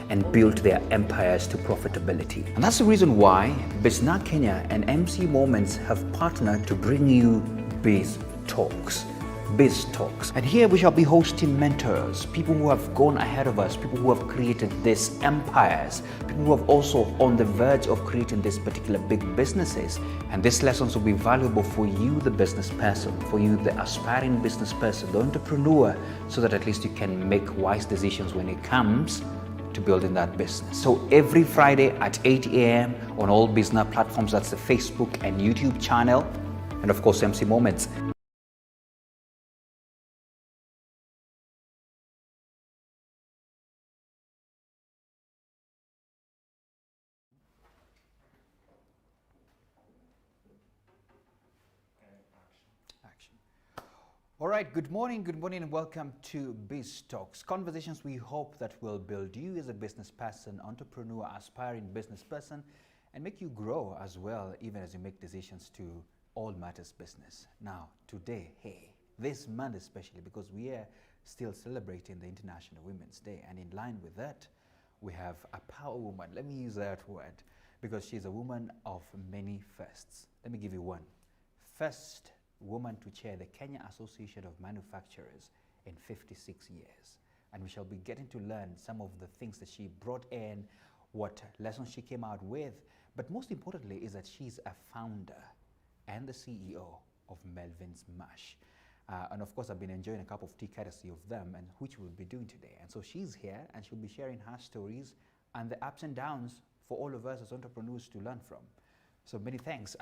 and built their empires to profitability. And that's the reason why Bizna Kenya and MC Moments have partnered to bring you Biz Talks. Biz Talks. And here we shall be hosting mentors, people who have gone ahead of us, people who have created these empires, people who have also on the verge of creating these particular big businesses. And these lessons will be valuable for you, the business person, for you, the aspiring business person, the entrepreneur, so that at least you can make wise decisions when it comes to building that business. So every Friday at 8 a.m. on all business platforms, that's the Facebook and YouTube channel, and of course MC Moments. All right, good morning, and welcome to Biz Talks. Conversations we hope that will build you as a business person, entrepreneur, aspiring business person, and make you grow as well, even as you make decisions to all matters business. Now, today, hey, this month especially, because we are still celebrating the International Women's Day, and in line with that, we have a power woman. Let me use that word, because she's a woman of many firsts. Let me give you one. First woman to chair the Kenya Association of Manufacturers in 56 years. And we shall be getting to learn some of the things that she brought in, what lessons she came out with, but most importantly is that she's a founder and the CEO of Melvin's Mash. And of course, I've been enjoying a cup of tea courtesy of them, and which we'll be doing today. And so she's here and she'll be sharing her stories and the ups and downs for all of us as entrepreneurs to learn from. So many thanks.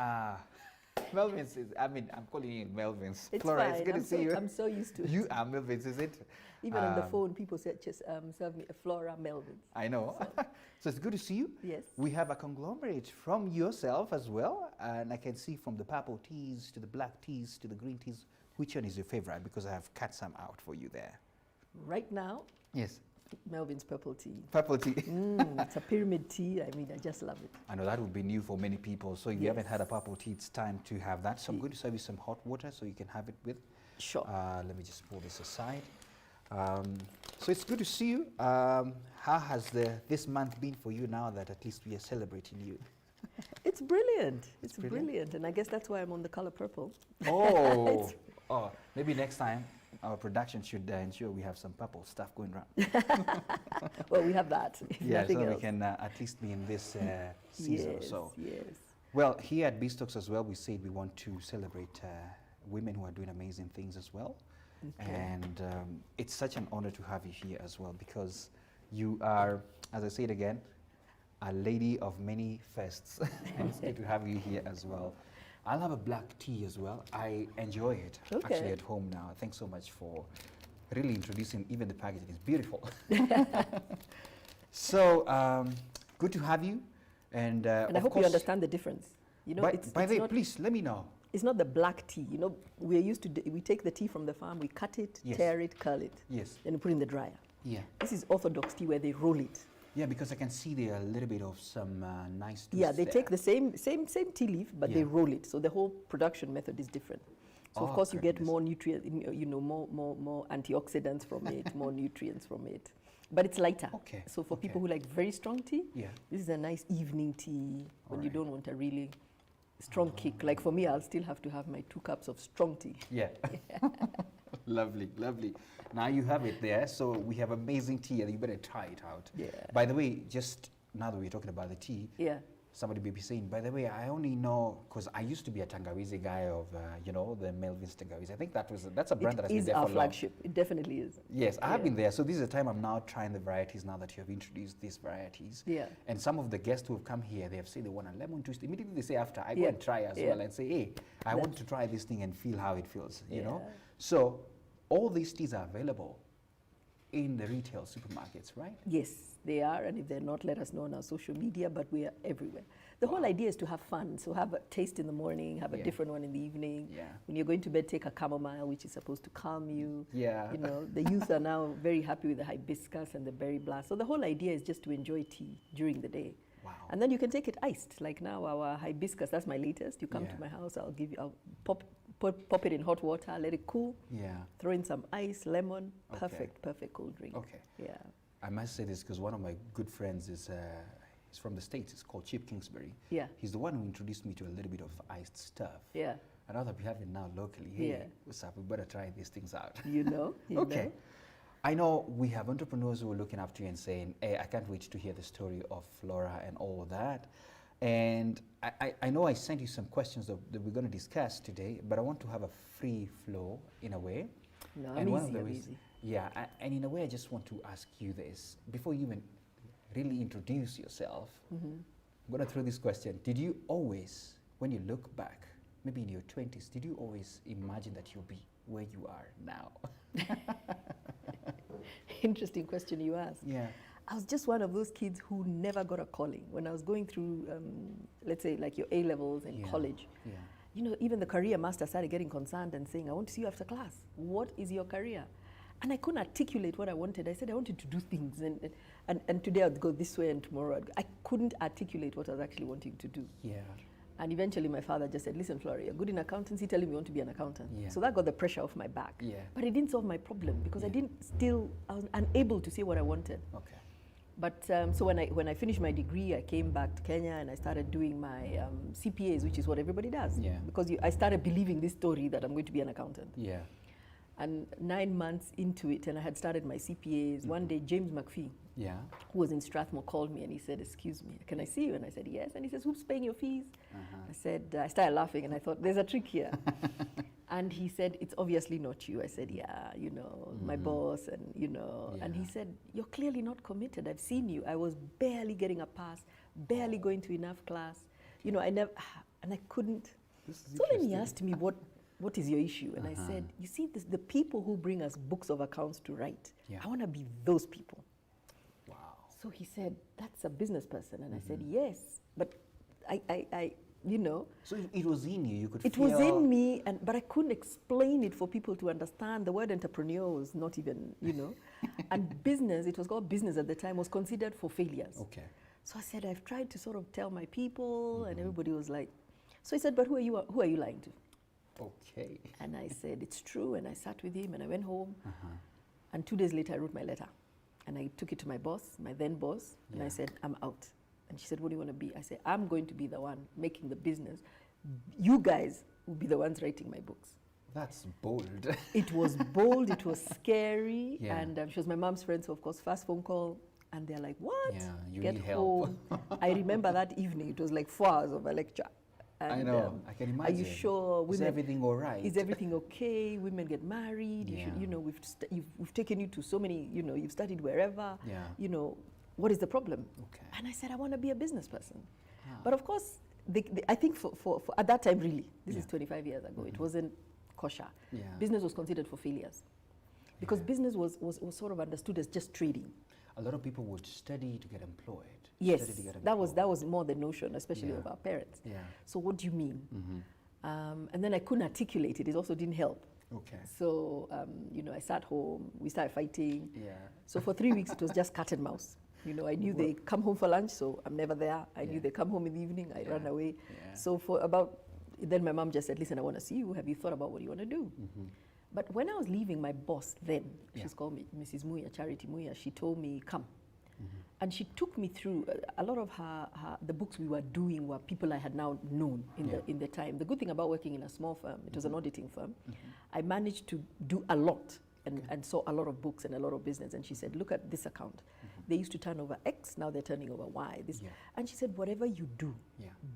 Melvin's I'm calling you Melvin's. It's Flora, fine. it's good to see you. I'm so used to it. You are Melvin's, is it? Even on the phone, people said, just serve me a Flora Melvin's. I know. So it's good to see you. Yes. We have a conglomerate from yourself as well. And I can see from the purple teas to the black teas to the green teas. Which one is your favorite? Because I have cut some out for you there. Right now, yes, Melvin's purple tea. Purple tea. It's a pyramid tea. I mean, I just love it. I know that would be new for many people. So if you haven't had a purple tea, it's time to have that. So I'm going to serve you some hot water so you can have it with. Sure. Let me just pull this aside. So it's good to see you. How has this month been for you now that at least we are celebrating you? It's brilliant. It's brilliant. And I guess that's why I'm on the color purple. Oh, maybe next time our production should ensure we have some purple stuff going around. Well, we have that. Yeah, so else. we can at least be in this season or so. Yes. Well, here at BizTalks as well, we said we want to celebrate women who are doing amazing things as well. Okay. And it's such an honor to have you here as well, because you are, as I say it again, a lady of many firsts. And it's good to have you here as well. I'll have a black tea as well. I enjoy it actually at home now. Thanks so much for really introducing even the packaging. It's beautiful. So good to have you. And I hope you understand the difference. You know, by the way, please let me know. It's not the black tea. You know, we're used to, we take the tea from the farm, we cut it, tear it, curl it. Yes. Then we put it in the dryer. Yeah. This is orthodox tea where they roll it. Yeah, because I can see there a little bit of some nice twists. Yeah, they take the same tea leaf, but they roll it. So the whole production method is different. So of course you get more nutrients, you know, more antioxidants from it, more nutrients from it. But it's lighter. Okay. So for people who like very strong tea, this is a nice evening tea when you don't want a really strong kick. Like for me, I'll still have to have my 2 cups of strong tea. Yeah. Lovely, lovely. Now you have it there. So we have amazing tea, and you better try it out. Yeah. By the way, just now that we're talking about the tea, somebody may be saying, by the way, I only know, because I used to be a Tangawizi guy of, you know, the Melvin's Tangawizi. I think that's a brand that has been there for long. It is our flagship. It definitely is. Yes, I have been there. So this is the time I'm now trying the varieties now that you have introduced these varieties. Yeah. And some of the guests who have come here, they have said they want a lemon twist. Immediately they say after, I go and try as well and say, hey, I want to try this thing and feel how it feels, you know? So all these teas are available in the retail supermarkets, right? Yes, they are. And if they're not, let us know on our social media, but we are everywhere. The whole idea is to have fun. So have a taste in the morning, have a different one in the evening. Yeah. When you're going to bed, take a chamomile, which is supposed to calm you. Yeah. You know, the youth are now very happy with the hibiscus and the berry blast. So the whole idea is just to enjoy tea during the day. Wow. And then you can take it iced. Like now our hibiscus, that's my latest. You come to my house, I'll pop it in hot water, let it cool. Yeah. Throw in some ice, lemon. Perfect cold drink. Okay. Yeah. I must say this because one of my good friends is from the States. It's called Chip Kingsbury. Yeah. He's the one who introduced me to a little bit of iced stuff. Yeah. And now that we have it now locally, hey, what's up? We better try these things out. You know? Okay. Know. I know we have entrepreneurs who are looking up to you and saying, hey, I can't wait to hear the story of Flora and all of that. And I know I sent you some questions that we're going to discuss today, but I want to have a free flow in a way. No, I'm easy. Yeah, and in a way I just want to ask you this. Before you even really introduce yourself, I'm going to throw this question. Did you always, when you look back, maybe in your 20s, did you always imagine that you'll be where you are now? Interesting question you asked. Yeah. I was just one of those kids who never got a calling. When I was going through, let's say, like your A-levels in college, you know, even the career master started getting concerned and saying, I want to see you after class. What is your career? And I couldn't articulate what I wanted. I said I wanted to do things, and today I'd go this way and tomorrow I couldn't articulate what I was actually wanting to do. Yeah. And eventually my father just said, listen, Flora, you're good in accountancy, tell him you want to be an accountant. Yeah. So that got the pressure off my back. Yeah. But it didn't solve my problem because I was unable to say what I wanted. Okay. But so when I finished my degree, I came back to Kenya and I started doing my CPAs, which is what everybody does. Yeah. Because I started believing this story that I'm going to be an accountant. Yeah. And 9 months into it, and I had started my CPAs, one day James McPhee, who was in Strathmore, called me and he said, excuse me, can I see you? And I said, yes. And he says, who's paying your fees? I said, I started laughing and I thought, there's a trick here. And he said, it's obviously not you. I said, yeah, you know, my boss and, you know. And he said, you're clearly not committed. I've seen you. I was barely getting a pass, barely going to enough class. You know, I never, and I couldn't. So then he asked me, what is your issue? And I said, you see, the people who bring us books of accounts to write, I want to be those people. Wow. So he said, that's a business person. And I said, yes, but I you know. So it was in you, you could feel. It was in me, but I couldn't explain it for people to understand. The word entrepreneur was not even, you know. And business, it was called business at the time, was considered for failures. Okay. So I said, I've tried to sort of tell my people, and everybody was like, so he said, but who are you lying to? Okay. And I said, it's true, and I sat with him, and I went home, and 2 days later, I wrote my letter. And I took it to my boss, my then boss, and I said, I'm out. And she said, what do you want to be? I said, I'm going to be the one making the business. You guys will be the ones writing my books. That's bold. It was bold, it was scary, and she was my mom's friend, so of course, first phone call, and they're like, what? Yeah, you Get need home. help. I remember that evening, it was like 4 hours of a lecture. And, I know, I can imagine. Are you sure? Is everything all right? Is everything okay? Women get married. Yeah. You know, we've taken you to so many, you know, you've studied wherever. Yeah. You know, what is the problem? Okay. And I said, I want to be a business person. But of course, I think for at that time, really, this is 25 years ago, it wasn't kosher. Yeah. Business was considered for failures. Because business was sort of understood as just trading. A lot of people would study to get employed. Yes, that was more the notion, especially of our parents. Yeah. So what do you mean? And then I couldn't articulate it. It also didn't help. Okay. So, you know, I sat home, we started fighting. Yeah. So for 3 weeks, it was just cat and mouse. You know, I knew they come home for lunch, so I'm never there. I knew they come home in the evening, I run away. Yeah. So then my mom just said, listen, I want to see you. Have you thought about what you want to do? But when I was leaving, my boss then, she's called me Mrs. Muya, Charity Muya, she told me, come. And she took me through a lot of the books we were doing were people I had now known in the time. The good thing about working in a small firm, it was an auditing firm, I managed to do a lot and saw a lot of books and a lot of business. And she said, look at this account. They used to turn over X, now they're turning over Y. And she said, whatever you do,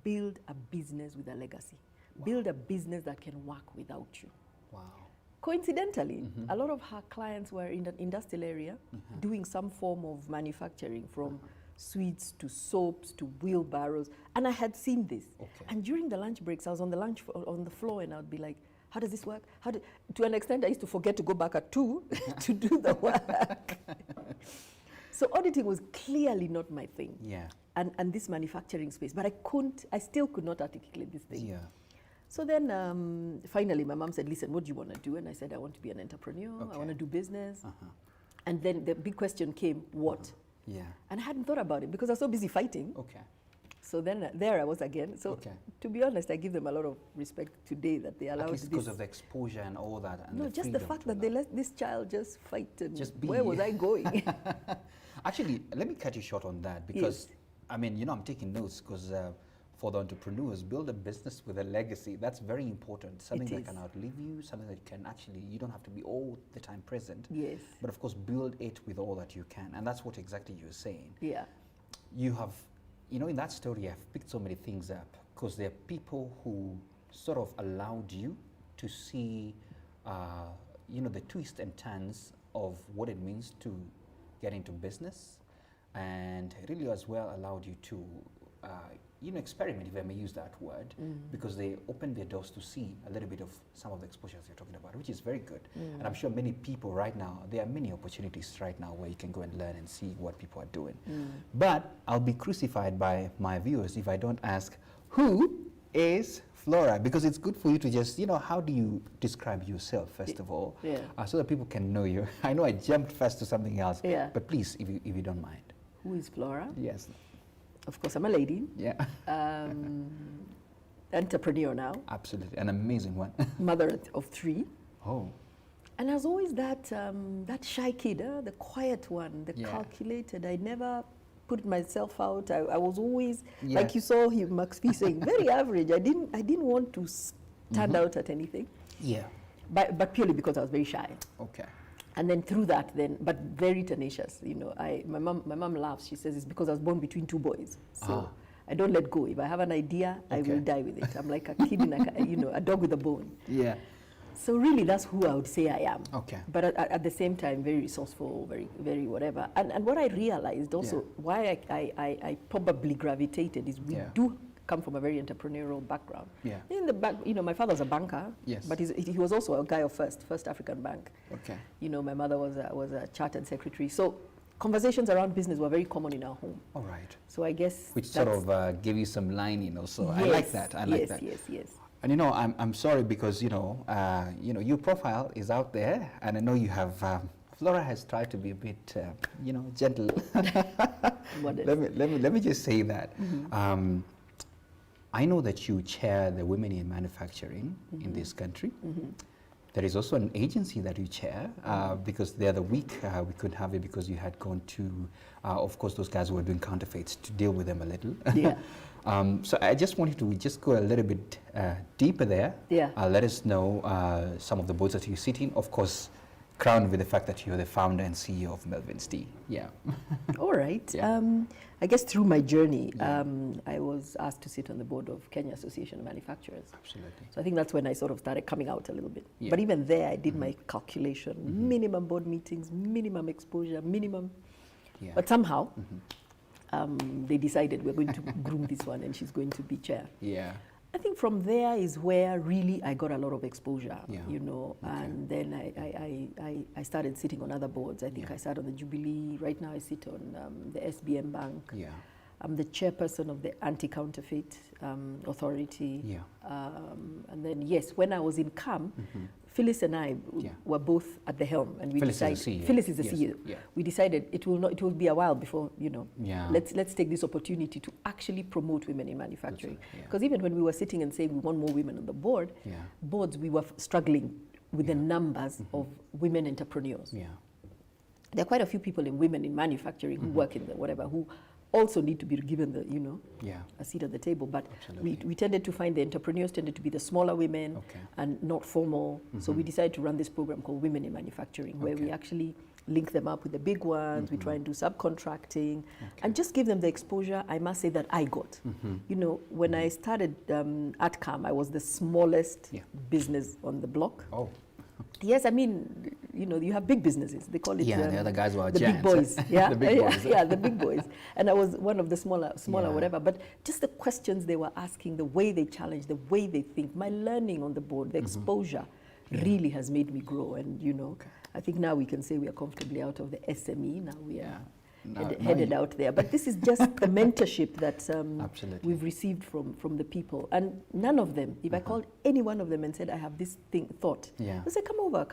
build a business with a legacy. Wow. Build a business that can work without you. Wow. Coincidentally, a lot of her clients were in the industrial area doing some form of manufacturing, from sweets to soaps to wheelbarrows. And I had seen this. Okay. And during the lunch breaks, I was on the floor, and I'd be like, how does this work? To an extent, I used to forget to go back at 2 to do the work. So auditing was clearly not my thing. Yeah. And this manufacturing space. But I still could not articulate this thing. Yeah. So then finally my mom said, listen, what do you want to do? And I said, I want to be an entrepreneur. I want to do business. And then the big question came, what? Yeah. And I hadn't thought about it because I was so busy fighting. Okay. So then there I was again. So to be honest, I give them a lot of respect today that they allowed this. Because of the exposure and all that. And no, just the fact that they let this child just fight. And just be. Where was I going? Actually, let me cut you short on that because, I mean, you know, I'm taking notes because for the entrepreneurs, build a business with a legacy. That's very important. Something that can outlive you, something that can actually, you don't have to be all the time present. Yes. But of course, build it with all that you can. And that's what exactly you're saying. Yeah. You have, you know, in that story, I've picked so many things up because there are people who sort of allowed you to see, you know, the twists and turns of what it means to get into business, and really as well allowed you to, you know, experiment, if I may use that word, because they opened their doors to see a little bit of some of the exposures you're talking about, which is very good. And I'm sure many people right now, there are many opportunities right now where you can go and learn and see what people are doing. But I'll be crucified by my viewers if I don't ask, who is Flora? Because it's good for you to just, you know, how do you describe yourself, first of all, so that people can know you? I know I jumped fast to something else, but please, if you don't mind. Who is Flora? Yes. Of course, I'm a lady. Yeah. Entrepreneur now. Absolutely, an amazing one. Mother of 3. Oh. And I was always that that shy kid, the quiet one, the calculated. I never put myself out. I was always, like you saw him, Max V saying, very average. I didn't want to stand out at anything. Yeah. But purely because I was very shy. Okay. And then through that, but very tenacious. You know, my mom laughs. She says it's because I was born between 2 boys. So I don't let go. If I have an idea, I will die with it. I'm like a kid in a dog with a bone. Yeah. So really, that's who I would say I am. Okay. But at the same time, very resourceful, very whatever. And what I realized also, why I probably gravitated is we do come from a very entrepreneurial background. Yeah. In the back, you know, my father's a banker. Yes. But he was also a guy of First African Bank. Okay. You know, my mother was a chartered secretary. So conversations around business were very common in our home. All right. So I guess which sort of gave you some lining also. Yes. I like that. I like that. Yes. And you know, I'm sorry because you know, your profile is out there, and I know you have. Flora has tried to be a bit, you know, gentle. let me just say that. I know that you chair the Women in Manufacturing in this country. There is also an agency that you chair because the other week we couldn't have it because you had gone to, of course, those guys who were doing counterfeits to deal with them a little. Yeah. So I just wanted to just go a little bit deeper there. Yeah. Let us know some of the boards that you sit in. Of course, crowned with the fact that you're the founder and CEO of Melvin's Tea. Yeah. All right. Yeah. I guess through my journey, I was asked to sit on the board of Kenya Association of Manufacturers. Absolutely. So I think that's when I sort of started coming out a little bit. Yeah. But even there, I did my calculation, minimum board meetings, minimum exposure, minimum. Yeah. But somehow, they decided we're going to groom this one and she's going to be chair. Yeah. I think from there is where really I got a lot of exposure, you know, and then I started sitting on other boards. I think I sat on the Jubilee. Right now I sit on the SBM Bank. Yeah. I'm the chairperson of the Anti-Counterfeit Authority. Yeah. And then, yes, when I was in CAM, Phyllis and I were both at the helm, and we decided. Phyllis is the CEO. Yeah. We decided it will be a while before, you know. Yeah. Let's take this opportunity to actually promote women in manufacturing. Because even when we were sitting and saying we want more women on the boards, we were struggling with the numbers of women entrepreneurs. Yeah. There are quite a few people in women in manufacturing who work in the whatever who also need to be given the, you know, a seat at the table. But we tended to find the entrepreneurs tended to be the smaller women and not formal. So we decided to run this program called Women in Manufacturing, where we actually link them up with the big ones. We try and do subcontracting and just give them the exposure, I must say, that I got. You know, when I started at CAM, I was the smallest business on the block. Oh. Yes, I mean, you know, you have big businesses. They call it the other guys were the giants. Big boys. Yeah, the big boys. Yeah, the big boys. And I was one of the smaller whatever. But just the questions they were asking, the way they challenge, the way they think, my learning on the board, the exposure really has made me grow. And, you know, I think now we can say we are comfortably out of the SME. Now we are headed out there. But this is just the mentorship that we've received from the people. And none of them, if I called any one of them and said, I have this thought, they say, come over,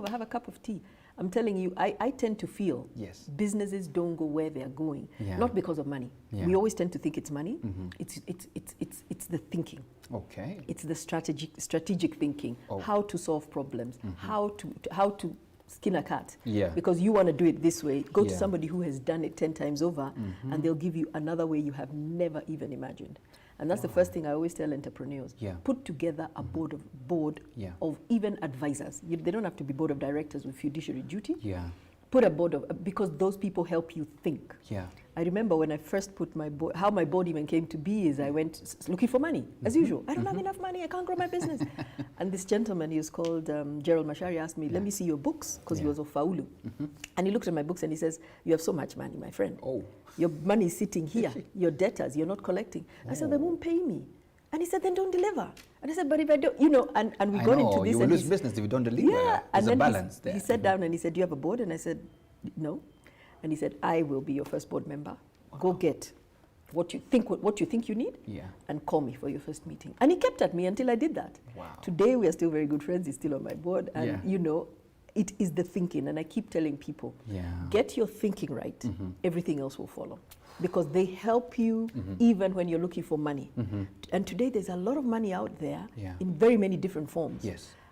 have a cup of tea. I'm telling you, I tend to feel businesses don't go where they're going, not because of money. We always tend to think it's money. It's the thinking. Okay. It's the strategic thinking, how to solve problems, how to skin a cat. Because you want to do it this way. Go to somebody who has done it 10 times over, and they'll give you another way you have never even imagined. And that's the first thing I always tell entrepreneurs. Put together a board of even advisors. They don't have to be board of directors with fiduciary duty. Put a board of, because those people help you think. I remember when I first put my board, how my board even came to be is I went looking for money, as usual. I don't have enough money, I can't grow my business. And this gentleman, he was called Gerald Mashari, asked me, let me see your books, because he was of Faulu. And he looked at my books and he says, you have so much money, my friend. Your money is sitting here, your debtors, you're not collecting. I said, they won't pay me. And he said, then don't deliver. And I said, but if I don't, you know, and we got into this. You will lose business if you don't deliver. There's a balance there. He sat down and he said, do you have a board? And I said, no. And he said, I will be your first board member. Go get what you think you need, and call me for your first meeting. And he kept at me until I did that. Today we are still very good friends. He's still on my board, and you know, it is the thinking. And I keep telling people, get your thinking right. Everything else will follow, because they help you even when you're looking for money. And today there's a lot of money out there in very many different forms.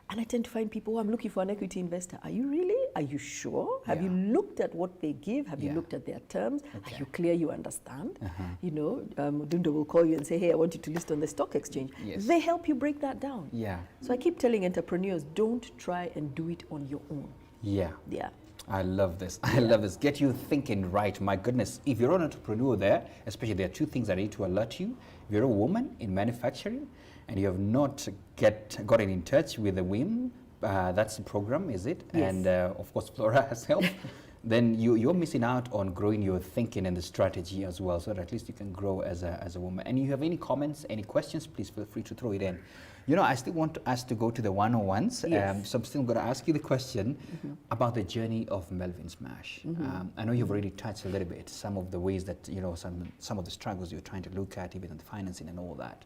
And I tend to find people, I'm looking for an equity investor. Are you really? Are you sure? Have you looked at what they give? Have you looked at their terms? Are you clear you understand? You know, Dundo will call you and say, hey, I want you to list on the stock exchange. They help you break that down. So I keep telling entrepreneurs, don't try and do it on your own. I love this. I love this. Get you thinking right. My goodness. If you're an entrepreneur there, especially there are two things that I need to alert you. If you're a woman in manufacturing and you have not gotten in touch with the WIM, that's the program, is it? And of course, Flora has helped. Then you're missing out on growing your thinking and the strategy as well, so that at least you can grow as a woman. And you have any comments, any questions, please feel free to throw it in. You know, I still want us to go to the one-on-ones. So I'm still going to ask you the question about the journey of Melvin Smash. I know you've already touched a little bit some of the ways that, you know, some of the struggles you're trying to look at, even in the financing and all that.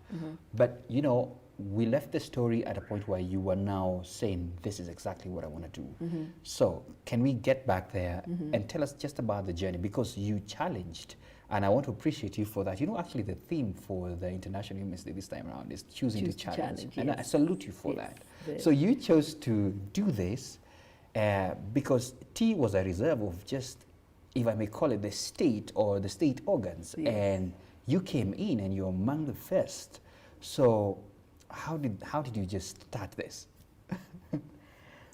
But, you know, we left the story at a point where you were now saying, this is exactly what I want to do. So can we get back there and tell us just about the journey? Because you challenged, and I want to appreciate you for that. You know, actually the theme for the International Women's Day this time around is choosing to challenge. And I salute you for that. So you chose to do this because tea was a reserve of just, if I may call it, the state or the state organs. And you came in and you're among the first. So how did you just start this?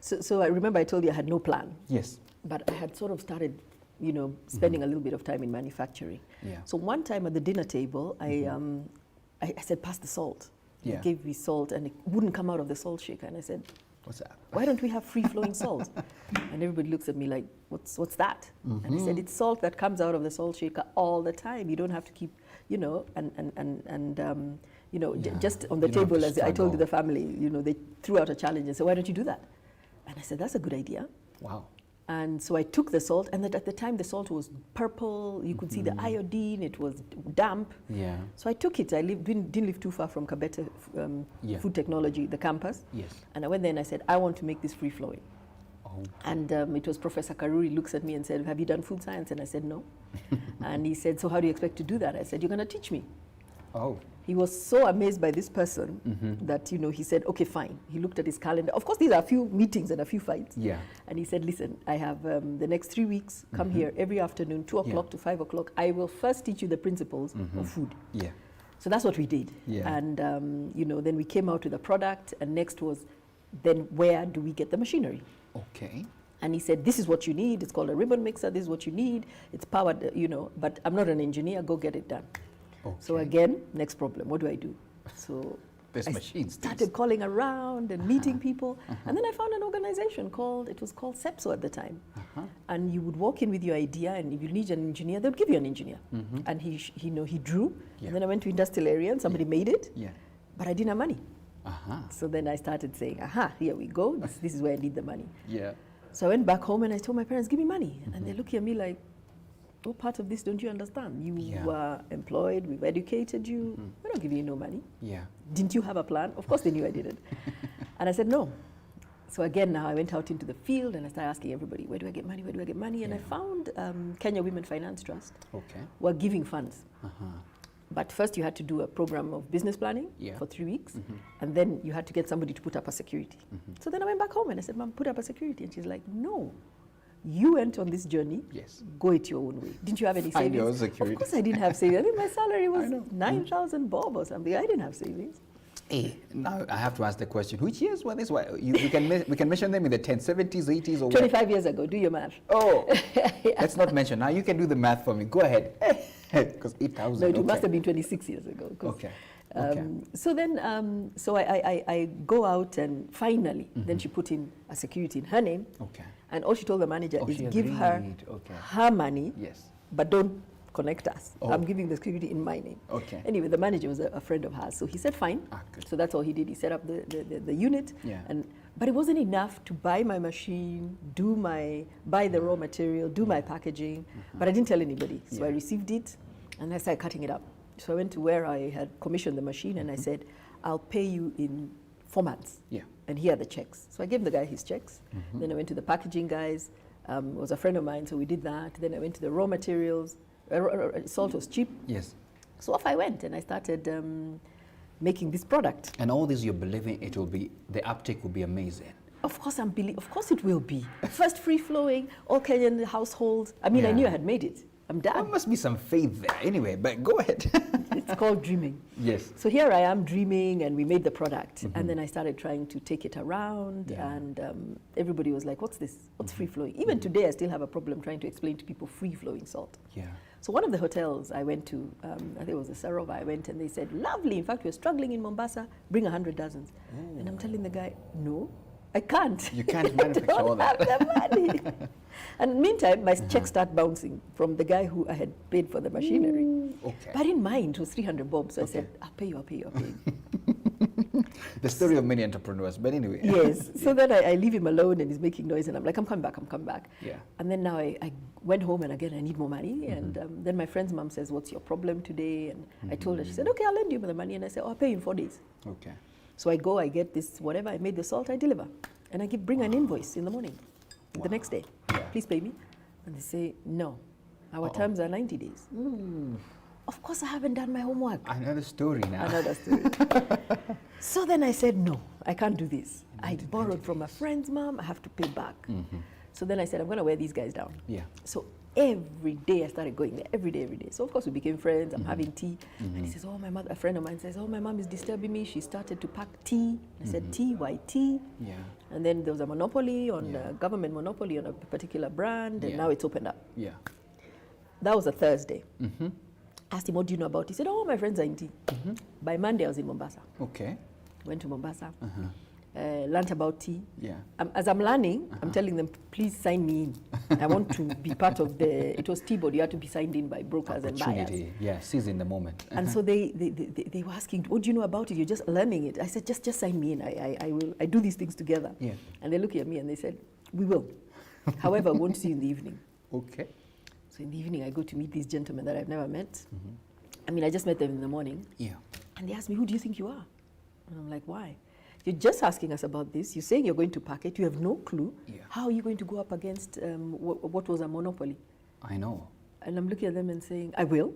So I remember I told you I had no plan. Yes. But I had sort of started, you know, spending a little bit of time in manufacturing. So one time at the dinner table, I said, pass the salt. He gave me salt and it wouldn't come out of the salt shaker. And I said, what's that? Why don't we have free-flowing salt? And everybody looks at me like, what's that? And I said, it's salt that comes out of the salt shaker all the time. You don't have to keep, you know, you know, just on the table, as I told the family, you know, they threw out a challenge and said, why don't you do that? And I said, that's a good idea. Wow. And so I took the salt, and at the time the salt was purple. You could see the iodine. It was damp. So I took it. I didn't live too far from Kabete Food Technology, the campus. And I went there and I said, I want to make this free-flowing. And it was Professor Karuri looks at me and said, have you done food science? And I said, no. And he said, so how do you expect to do that? I said, you're going to teach me. He was so amazed by this person that, you know, he said, okay, fine. He looked at his calendar. Of course, these are a few meetings and a few fights. And he said, listen, I have the next 3 weeks, come here every afternoon, 2 o'clock to 5 o'clock. I will first teach you the principles of food. So that's what we did. And, you know, then we came out with a product, and next was, then where do we get the machinery? And he said, this is what you need. It's called a ribbon mixer. This is what you need. It's powered, you know, but I'm not an engineer. Go get it done. So again, next problem, what do I do? So I started calling around and meeting people. And then I found an organization it was called SEPSO at the time. And you would walk in with your idea, and if you need an engineer, they would give you an engineer. And he drew. And then I went to industrial area and somebody made it. But I didn't have money. So then I started saying, here we go. This is where I need the money. So I went back home and I told my parents, give me money. And they're looking at me like, what part of this don't you understand? You were employed, we've educated you, we're not giving you no money. Didn't you have a plan? Of course they knew I didn't. And I said, no. So again, now I went out into the field and I started asking everybody, where do I get money, where do I get money? And I found Kenya Women Finance Trust were giving funds. But first you had to do a program of business planning for 3 weeks, and then you had to get somebody to put up a security. So then I went back home and I said, Mom, put up a security. And she's like, no. You went on this journey, go it your own way. Didn't you have any savings? Of course I didn't have savings. I think my salary was 9,000 bob or something. I didn't have savings. Hey, now I have to ask the question, which years were this? We can mention them in the 10s, 70s, 80s, or 25 years ago, do your math. Oh, let's not mention. Now you can do the math for me. Go ahead. Because 8,000. No, it must have been 26 years ago. Okay. So then, so I go out and finally, then she put in a security in her name. Okay. And all she told the manager is give her her money, but don't connect us. I'm giving the security in my name. Okay. Anyway, the manager was a friend of hers, so he said fine. So that's all he did. He set up the unit. But it wasn't enough to buy my machine, buy the raw material, do my packaging, but I didn't tell anybody. So I received it and I started cutting it up. So I went to where I had commissioned the machine and I said, I'll pay you in 4 months. And here are the checks. So I gave the guy his checks. Then I went to the packaging guys. It was a friend of mine, so we did that. Then I went to the raw materials. Salt was cheap. So off I went and I started making this product. And all this, you're believing it will be, the uptake will be amazing. Of course of course it will be. First free flowing, all Kenyan households. I mean, I knew I had made it. I'm done. There must be some faith there. Anyway, but go ahead. It's called dreaming. So here I am dreaming, and we made the product. And then I started trying to take it around, and everybody was like, what's this? What's free flowing? Even today, I still have a problem trying to explain to people free flowing salt. So one of the hotels I went to, I think it was the Sarova, I went and they said, lovely. In fact, we're struggling in Mombasa, bring 100 dozens. And I'm telling the guy, no, I can't. You can't manufacture all that. I don't have the money. And meantime, my checks start bouncing from the guy who I had paid for the machinery. But I didn't mind, it was 300 bob, so I said, I'll pay you. The story of many entrepreneurs, but anyway. So then I leave him alone and he's making noise and I'm like, I'm coming back. And then now I went home and again I need more money. And then my friend's mom says, what's your problem today? And I told her, she said, okay, I'll lend you the money. And I said, I'll pay you in 4 days. So I go, I get this, whatever, I made the salt, I deliver. And I bring an invoice in the morning, the next day. Please pay me. And they say, no, our terms are 90 days. Of course, I haven't done my homework. Another story now. Another story. So then I said, no, I can't do this. I borrowed from a friend's mom, I have to pay back. So then I said, I'm going to wear these guys down. So every day I started going there, every day. So of course we became friends, I'm having tea. And he says, oh, my mother, a friend of mine says, oh, my mom is disturbing me. She started to pack tea. I said, tea, why tea? And then there was a monopoly on, government monopoly on a particular brand, and now it's opened up. That was a Thursday. Asked him, what do you know about it? He said, oh, my friends are in tea. By Monday, I was in Mombasa. Went to Mombasa, learned about tea. As I'm learning, I'm telling them, please sign me in. I want to be part of it was T-board, you had to be signed in by brokers and buyers. Seize in the moment. And so they were asking, what do you know about it? You're just learning it. I said, just sign me in. I do these things together. And they look at me and they said, we will. However, I won't see you in the evening. So in the evening, I go to meet these gentlemen that I've never met. I mean, I just met them in the morning. And they asked me, who do you think you are? And I'm like, why? You're just asking us about this. You're saying you're going to pack it. You have no clue. How are you going to go up against what was a monopoly? I know. And I'm looking at them and saying, I will.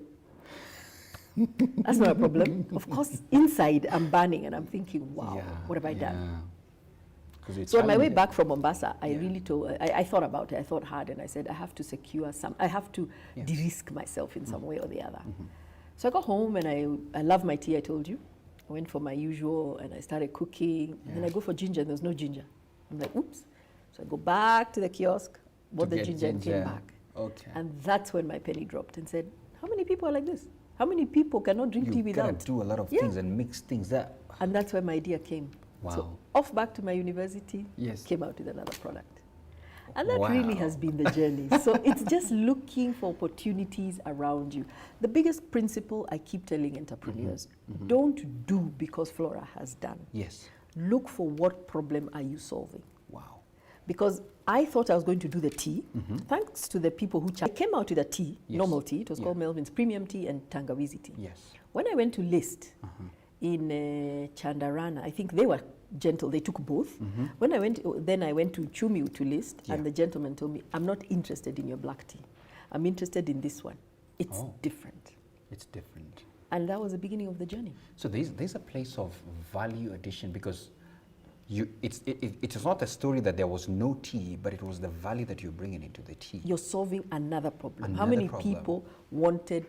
That's not a problem. Of course, inside, I'm burning and I'm thinking, wow, what have I done? So on my way back from Mombasa, I really I thought about it, I thought hard, and I said, I have to secure I have to de-risk myself in some way or the other. So I got home and I love my tea, I told you. I went for my usual and I started cooking, and then I go for ginger and there's no ginger. I'm like, oops. So I go back to the kiosk, bought the ginger and came back. And that's when my penny dropped and said, how many people are like this? How many people cannot drink tea without? You gotta do a lot of things and mix things up. And that's where my idea came. So off back to my university, came out with another product. And that really has been the journey. So it's just looking for opportunities around you. The biggest principle I keep telling entrepreneurs, don't do because Flora has done. Look for what problem are you solving. Because I thought I was going to do the tea, thanks to the people who I came out with a tea, normal tea. It was called Melvin's Premium Tea and Tangawizi Tea. When I went to list, in Chandarana, I think they were gentle, they took both. When I went to Chumiu to list, and the gentleman told me, I'm not interested in your black tea. I'm interested in this one. It's different. It's different. And that was the beginning of the journey. So there's a place of value addition, because it is not a story that there was no tea, but it was the value that you're bringing into the tea. You're solving another problem. How many people wanted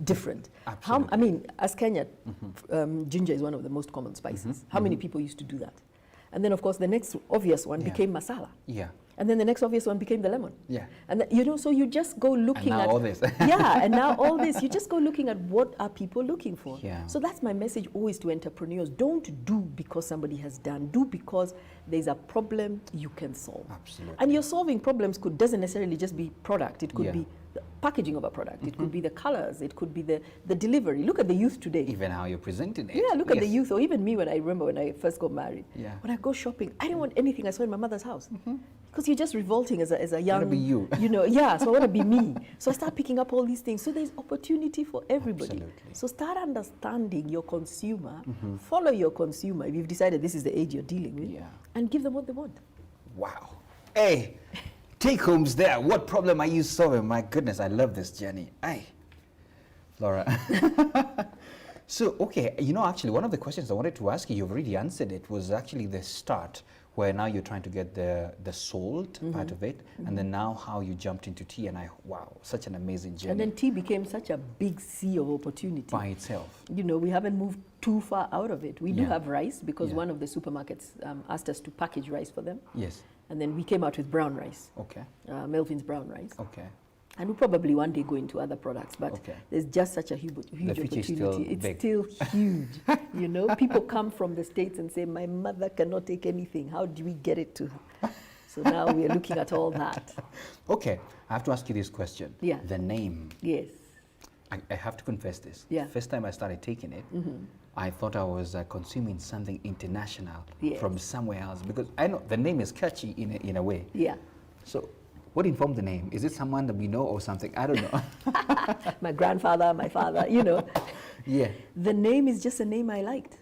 different? Absolutely. I mean, as Kenya, ginger is one of the most common spices. How many people used to do that? And then, of course, the next obvious one became masala. Yeah. And then the next obvious one became the lemon. Yeah. And you know, so you just go looking at all this. Yeah, and now all this, you just go looking at what are people looking for. Yeah. So that's my message always to entrepreneurs. Don't do because somebody has done. Do because there's a problem you can solve. Absolutely. And your solving problems doesn't necessarily just be product. It could be the packaging of a product. It could be the colors. It could be the delivery. Look at the youth today. Even how you're presenting it. Yeah, look at the youth. Or even me, when I remember when I first got married. Yeah. When I go shopping, I didn't want anything I saw in my mother's house. Because you're just revolting as a young... I want to be you. You know, yeah, so I want to be me. So I start picking up all these things. So there's opportunity for everybody. Absolutely. So start understanding your consumer. Follow your consumer if you've decided this is the age you're dealing with. Yeah. And give them what they want. Wow. Hey, take homes there. What problem are you solving? My goodness, I love this journey. Hey, Flora. So, okay, you know, actually, one of the questions I wanted to ask you, you've already answered it, was actually the start, where now you're trying to get the salt part of it, and then now how you jumped into tea, and wow, such an amazing journey. And then tea became such a big sea of opportunity. By itself. You know, we haven't moved too far out of it. We do have rice, because one of the supermarkets asked us to package rice for them. Yes. And then we came out with brown rice. Okay. Melvin's brown rice. Okay. And we'll probably one day go into other products, but there's just such a huge opportunity. It's still huge. You know, people come from the States and say, my mother cannot take anything. How do we get it to her? So now we're looking at all that. Okay, I have to ask you this question. Yeah. The name. Yes. I have to confess this. Yeah. First time I started taking it, I thought I was consuming something international from somewhere else, because I know the name is catchy in a way. Yeah. So what informed the name? Is it someone that we know or something? I don't know. My grandfather, my father, you know. Yeah. The name is just a name I liked.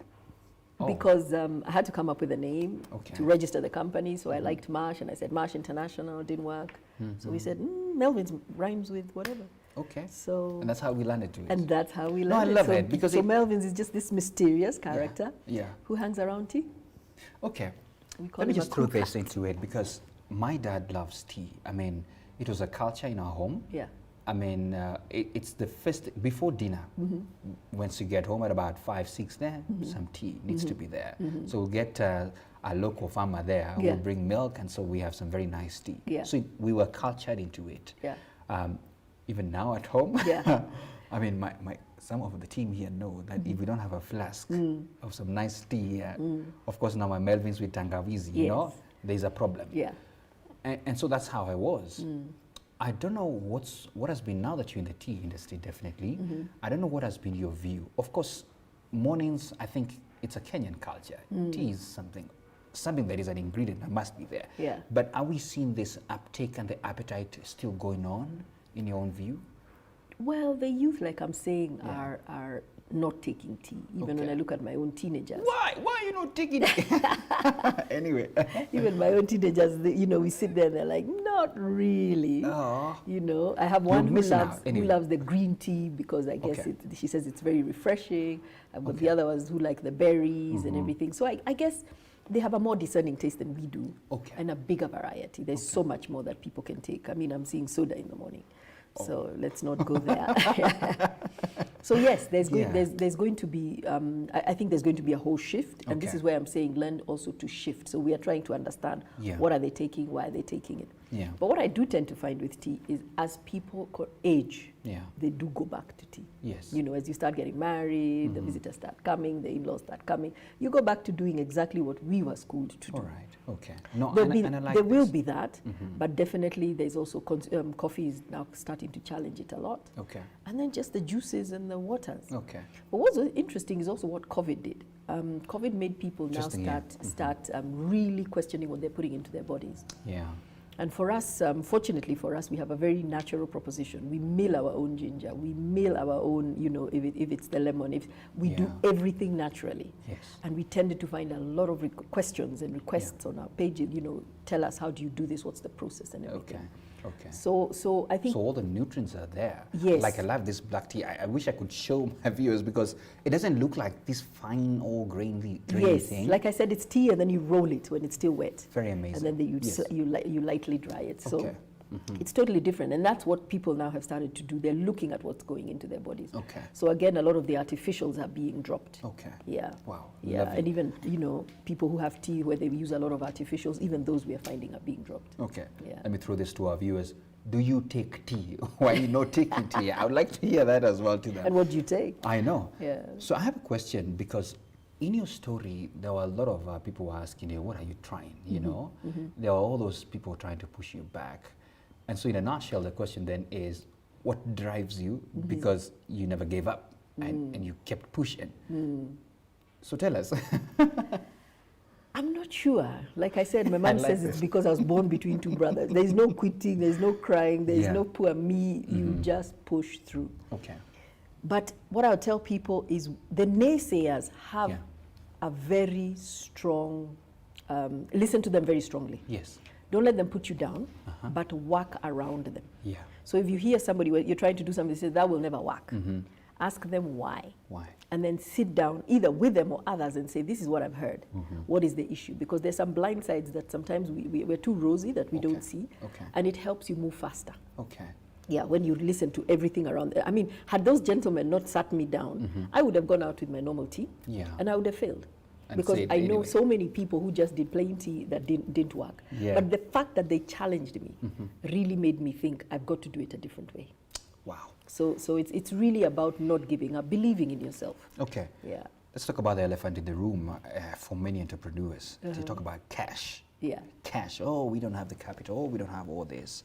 Because I had to come up with a name to register the company. So I liked Marsh, and I said Marsh International, didn't work. So we said, Melvin's rhymes with whatever. Okay. So and that's how we landed to it. And that's how we landed. No, I love it. Because so Melvin's is just this mysterious character yeah. who hangs around tea. Okay. Let me just throw this into it, because my dad loves tea. I mean, it was a culture in our home. Yeah. I mean, it's the first, before dinner, once you get home at about 5, 6, there, some tea needs to be there. So we'll get a local farmer there who will bring milk, and so we have some very nice tea. Yeah. So we were cultured into it. Yeah. Even now at home, yeah. I mean, some of the team here know that if we don't have a flask of some nice tea, of course now my Melvin's with tangawizi, you know, there's a problem. Yeah. And so that's how I was. I don't know what has been, now that you're in the tea industry, definitely, I don't know what has been your view. Of course, mornings, I think it's a Kenyan culture. Tea is something that is an ingredient that must be there. Yeah. But are we seeing this uptake and the appetite still going on, in your own view? Well, the youth, like I'm saying, are not taking tea. Even when I look at my own teenagers. Why? Why are you not taking tea? Anyway. Even my own teenagers, you know, we sit there and they're like, not really. Oh. You know, I have one who loves the green tea, because I guess she says it's very refreshing. I've got the other ones who like the berries and everything. So I guess they have a more discerning taste than we do. And a bigger variety. There's so much more that people can take. I mean, I'm seeing soda in the morning. So let's not go there. So yes, there's going to be, I think there's going to be a whole shift. And this is where I'm saying learn also to shift. So we are trying to understand what are they taking, why are they taking it. Yeah. But what I do tend to find with tea is as people age, they do go back to tea. Yes. You know, as you start getting married, the visitors start coming, the in-laws start coming, you go back to doing exactly what we were schooled to do. All right. Okay. No, there will be that, but definitely there's also coffee is now starting to challenge it a lot. Okay. And then just the juices and the waters. Okay. But what's interesting is also what COVID did. COVID made people now start really questioning what they're putting into their bodies. Yeah. And for us, fortunately for us, we have a very natural proposition. We mill our own ginger. We mill our own, you know, if it's the lemon, if we do everything naturally. Yes. And we tended to find a lot of questions and requests on our page, you know, tell us, how do you do this? What's the process and everything? Okay. Okay. So I think... So all the nutrients are there. Yes. Like I love this black tea. I wish I could show my viewers because it doesn't look like this fine or grainy yes. thing. Like I said, it's tea and then you roll it when it's still wet. Very amazing. And then you lightly dry it. So okay. It's totally different, and that's what people now have started to do. They're looking at what's going into their bodies. Okay. So again, a lot of the artificials are being dropped. Okay. Yeah. Wow. Yeah, lovely. and even, you know, people who have tea where they use a lot of artificials, even those we are finding are being dropped. Okay. Yeah. Let me throw this to our viewers. Do you take tea? Why are you not taking tea? I would like to hear that as well to them. And what do you take? I know. Yeah. So I have a question because in your story, there were a lot of people who were asking you, what are you trying? You know, there are all those people trying to push you back. And so in a nutshell, the question then is, what drives you? Because you never gave up and you kept pushing. So tell us. I'm not sure. Like I said, my mom says it's because I was born between two brothers. There's no quitting, there's no crying, there's no poor me. You just push through. Okay. But what I'll tell people is the naysayers have a very strong, listen to them very strongly. Yes. Don't let them put you down, but work around them. Yeah. So if you hear somebody, you're trying to do something, they say, that will never work. Ask them why. Why? And then sit down, either with them or others, and say, this is what I've heard. What is the issue? Because there's some blind sides that sometimes we're too rosy that we don't see. Okay. And it helps you move faster. Okay. Yeah, when you listen to everything around. I mean, had those gentlemen not sat me down, I would have gone out with my normal tea. Yeah. And I would have failed. And because I know anyway. so many people who just did plain tea that didn't work. Yeah. But the fact that they challenged me really made me think I've got to do it a different way. Wow. So it's really about not giving up, believing in yourself. Okay. Yeah. Let's talk about the elephant in the room for many entrepreneurs. They talk about cash. Yeah. Cash. Oh, we don't have the capital. Oh, we don't have all this.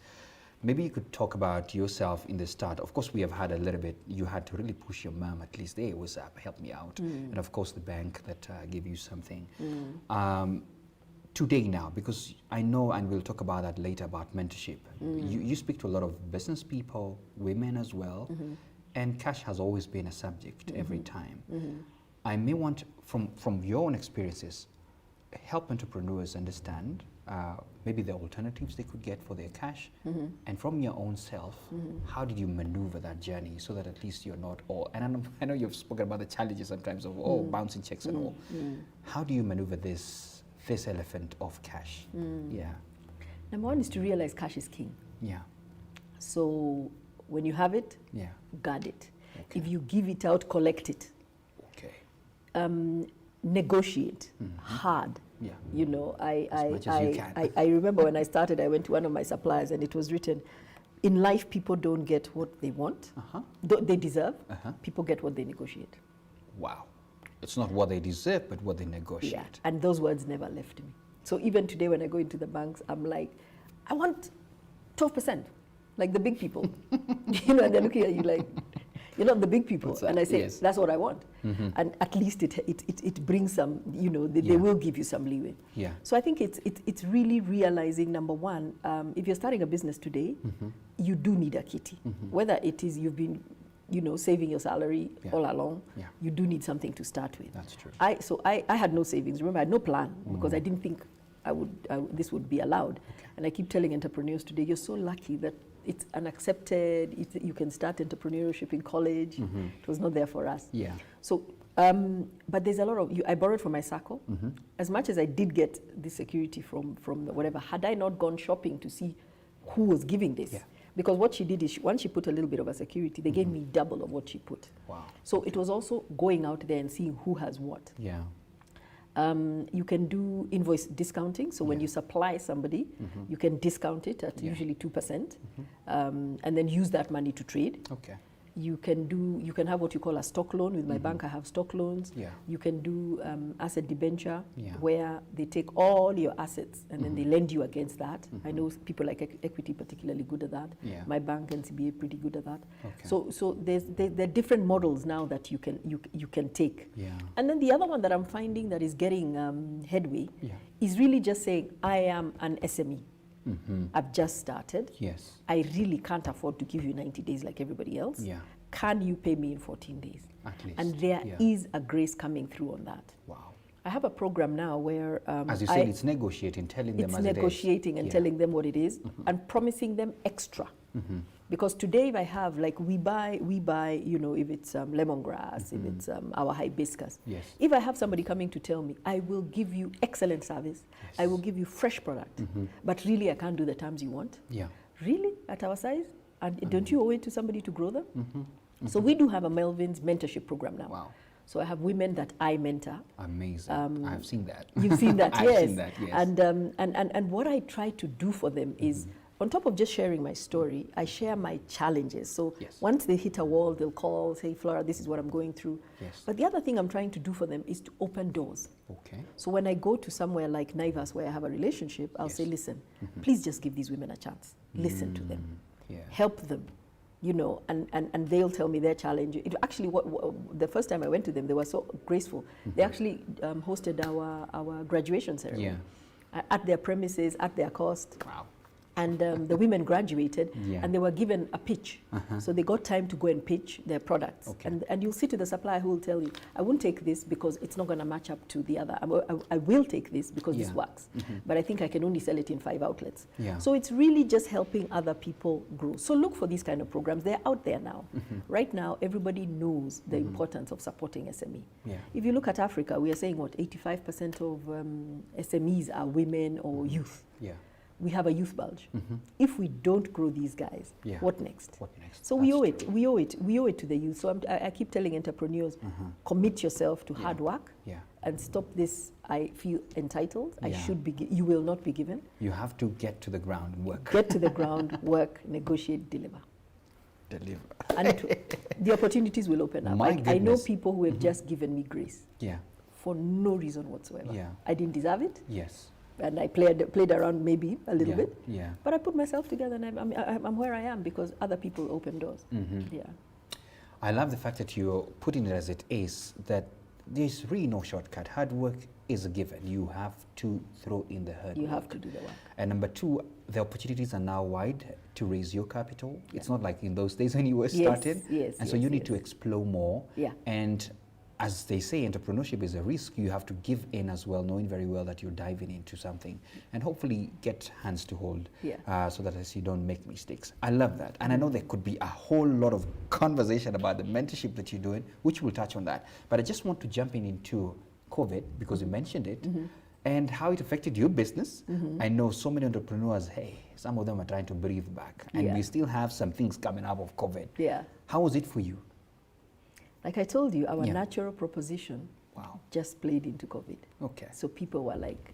Maybe you could talk about yourself in the start. Of course, we have had a little bit, you had to really push your mom, at least they was help me out. And of course, the bank that gave you something. Today now, because I know, and we'll talk about that later, about mentorship. You speak to a lot of business people, women as well, and cash has always been a subject every time. I may want, from your own experiences, help entrepreneurs understand maybe the alternatives they could get for their cash, and from your own self, how did you maneuver that journey so that at least you're not all, and I know you've spoken about the challenges sometimes of bouncing checks and all. How do you maneuver this elephant of cash? Yeah. Number one is to realize cash is king. Yeah. So when you have it, guard it. Okay. If you give it out, collect it. Okay. Negotiate hard. Yeah. You know, as much as you can. I remember when I started, I went to one of my suppliers and it was written, in life people don't get what they want, they deserve, people get what they negotiate. Wow. It's not what they deserve, but what they negotiate. Yeah, and those words never left me. So even today when I go into the banks, I'm like, I want 12%, like the big people. You know, and they're looking at you like, you're not the big people. And I say, that's what I want. And at least it brings some, you know, they will give you some leeway. Yeah. So I think it's really realizing, number one, if you're starting a business today, you do need a kitty. Whether it is you've been, you know, saving your salary all along, you do need something to start with. That's true. So I had no savings. Remember, I had no plan because I didn't think this would be allowed. Okay. And I keep telling entrepreneurs today, you're so lucky that it's unaccepted. You can start entrepreneurship in college. It was not there for us. Yeah. So, but there's a lot of, I borrowed from my circle. As much as I did get the security from whatever, had I not gone shopping to see who was giving this? Yeah. Because what she did is, once she put a little bit of a security, they gave me double of what she put. Wow. So it was also going out there and seeing who has what. Yeah. You can do invoice discounting. So when you supply somebody, you can discount it at usually 2%, and then use that money to trade. Okay. You can have what you call a stock loan. With my bank, I have stock loans. Yeah. You can do asset debenture, where they take all your assets and then they lend you against that. I know people like Equity particularly good at that. Yeah. My bank and CBA pretty good at that. Okay. So there are different models now that you can take. Yeah. And then the other one that I'm finding that is getting headway is really just saying, I am an SME. I've just started. Yes. I really can't afford to give you 90 days like everybody else. Yeah. Can you pay me in 14 days? At least. And there is a grace coming through on that. Wow. I have a program now where as you said, it's negotiating, telling them as it is. It's negotiating and telling them what it is and promising them extra. Because today, if I have, like, we buy, you know, if it's lemongrass, if it's our hibiscus. Yes. If I have somebody coming to tell me, I will give you excellent service, I will give you fresh product, but really I can't do the terms you want. Yeah. Really, at our size? And don't you owe it to somebody to grow them? So we do have a Melvin's mentorship program now. Wow. So I have women that I mentor. Amazing. I've seen that. You've seen that, yes. I've seen that, yes. And what I try to do for them is, on top of just sharing my story, I share my challenges. So once they hit a wall, they'll call, say, Flora, this is what I'm going through. Yes. But the other thing I'm trying to do for them is to open doors. Okay. So when I go to somewhere like Naivas, where I have a relationship, I'll say, listen, please just give these women a chance. Listen to them. Yeah. Help them. You know, and they'll tell me their challenge. It actually, the first time I went to them, they were so graceful. They actually hosted our graduation ceremony at their premises, at their cost. Wow. And the women graduated, and they were given a pitch. So they got time to go and pitch their products. Okay. And you'll see to the supplier who will tell you, I won't take this because it's not going to match up to the other. I will take this because this works. But I think I can only sell it in 5 outlets. So it's really just helping other people grow. So look for these kind of programs. They're out there now. Right now, everybody knows the importance of supporting SME. If you look at Africa, we are saying, what, 85% of SMEs are women or youth. We have a youth bulge. If we don't grow these guys, what next? What next? So we owe it. We owe it. We owe it to the youth. So I keep telling entrepreneurs, commit yourself to hard work and stop this. I feel entitled. I should be. You will not be given. You have to get to the ground and work. Get to the ground, work, negotiate, deliver. Deliver. And the opportunities will open up. I know people who have just given me grace. For no reason whatsoever. I didn't deserve it. Yes. And I played around maybe a little bit, Yeah. but I put myself together, and I'm where I am because other people open doors. Yeah. I love the fact that you're putting it as it is, that there's really no shortcut. Hard work is a given. You have to throw in the hard work. You have to do the work. And number 2, the opportunities are now wide to raise your capital. It's not like in those days when you were started. And so you need to explore more. And as they say, entrepreneurship is a risk. You have to give in as well, knowing very well that you're diving into something, and hopefully get hands to hold, so that as you don't make mistakes. I love that. And I know there could be a whole lot of conversation about the mentorship that you're doing, which we'll touch on that. But I just want to jump into COVID, because you mentioned it, and how it affected your business. I know so many entrepreneurs, hey, some of them are trying to breathe back, and we still have some things coming up of COVID. How was it for you? Like I told you, our natural proposition just played into COVID. Okay. So people were like,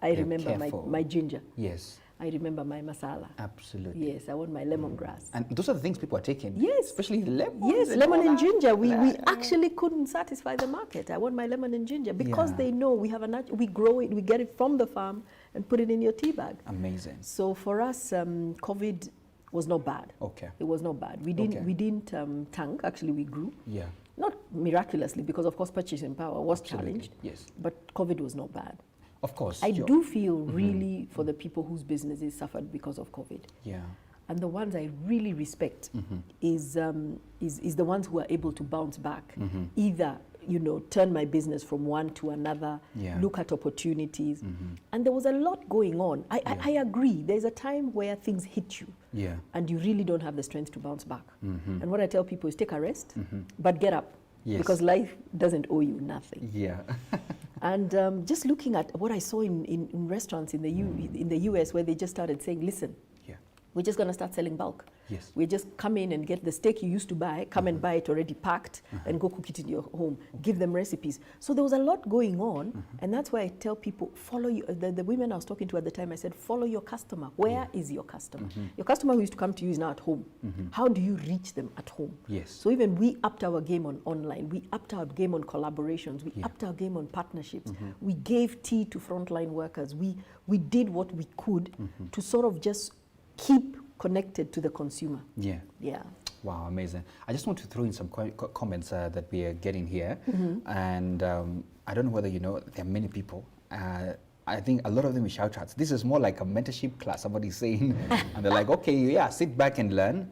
I remember my ginger. Yes. I remember my masala. Absolutely. Yes, I want my lemongrass. And those are the things people are taking. Yes. Especially the lemon. Yes, lemon and ginger. We actually couldn't satisfy the market. I want my lemon and ginger because they know we have we grow it, we get it from the farm and put it in your tea bag. Amazing. So for us, COVID was not bad. Okay. It was not bad. We didn't tank. Actually, we grew. Yeah. Not miraculously, because of course purchasing power was challenged. Yes. But COVID was not bad. Of course. I do feel really for the people whose businesses suffered because of COVID. Yeah. And the ones I really respect is the ones who are able to bounce back, either turn my business from one to another, look at opportunities. And there was a lot going on. I agree. There's a time where things hit you, and you really don't have the strength to bounce back. And what I tell people is take a rest, but get up, because life doesn't owe you nothing. Yeah. And just looking at what I saw in restaurants in the US, where they just started saying, listen, we're just going to start selling bulk. Yes. We just come in and get the steak you used to buy, come and buy it already packed, and go cook it in your home. Give them recipes. So there was a lot going on, and that's why I tell people, follow the women I was talking to at the time. I said, follow your customer. Where is your customer? Your customer who used to come to you is now at home. How do you reach them at home? Yes. So even we upped our game on online. We upped our game on collaborations. We upped our game on partnerships. We gave tea to frontline workers. We did what we could to sort of just keep connected to the consumer. Yeah. Wow, amazing. I just want to throw in some comments that we are getting here. And I don't know whether you know, there are many people. I think a lot of them is shout outs. This is more like a mentorship class, somebody's saying, and they're like, okay, sit back and learn.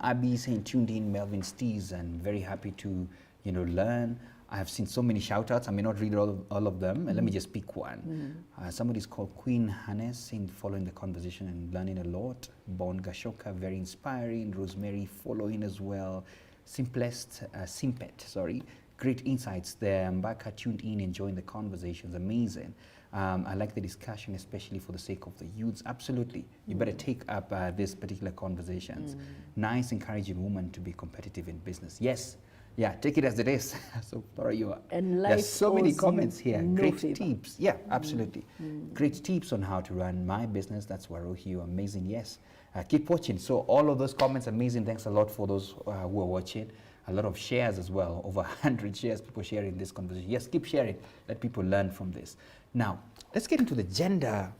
Abby saying, tuned in, Melvin's Teas, and very happy to learn. I have seen so many shout-outs. I may not read all of them. And let me just pick one. Somebody's called Queen Hannes, saying following the conversation and learning a lot. Bon Gashoka, very inspiring. Rosemary following as well. Simpet, great insights there. Mbaka tuned in, enjoying the conversations. Amazing. I like the discussion, especially for the sake of the youths. Absolutely. You better take up this particular conversations. Nice, encouraging woman to be competitive in business. Yes. Yeah, take it as it is. So thorough you are. And there's so many comments here. Great favor. tips. Yeah, absolutely. Great tips on how to run my business. That's Warohio. Amazing. Yes. Keep watching. So all of those comments, amazing. Thanks a lot for those who are watching. A lot of shares as well. Over 100 shares, people sharing this conversation. Yes, keep sharing. Let people learn from this. Now, let's get into the gender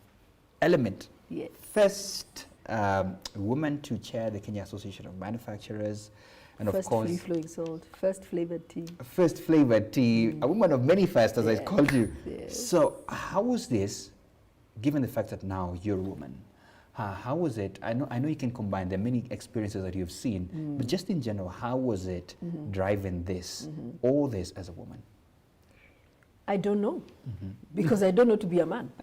element. Yes. First, woman to chair the Kenya Association of Manufacturers. And first of course, free-flowing salt, first flavored tea. First flavored tea, a woman of many firsts, as I called you. Yes. So how was this, given the fact that now you're a woman? How was it? I know you can combine, there are many experiences that you've seen, but just in general, how was it driving this, all this as a woman? I don't know, because I don't know to be a man.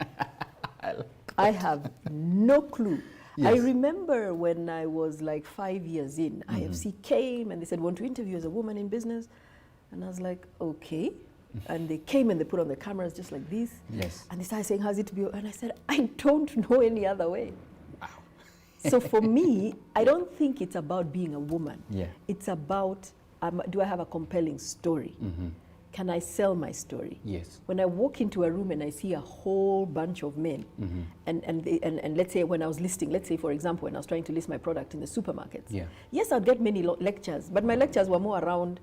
I have no clue. Yes. I remember when I was like 5 years in, IFC came and they said, want to interview as a woman in business? And I was like, okay. And they came and they put on the cameras just like this. Yes. And they started saying, how's it to be? And I said, I don't know any other way. Wow. So for me, I don't think it's about being a woman. Yeah. It's about, do I have a compelling story? Can I sell my story? Yes. When I walk into a room and I see a whole bunch of men, and let's say when I was listing, let's say for example, when I was trying to list my product in the supermarkets, yes, I'd get many lectures, but my lectures were more around,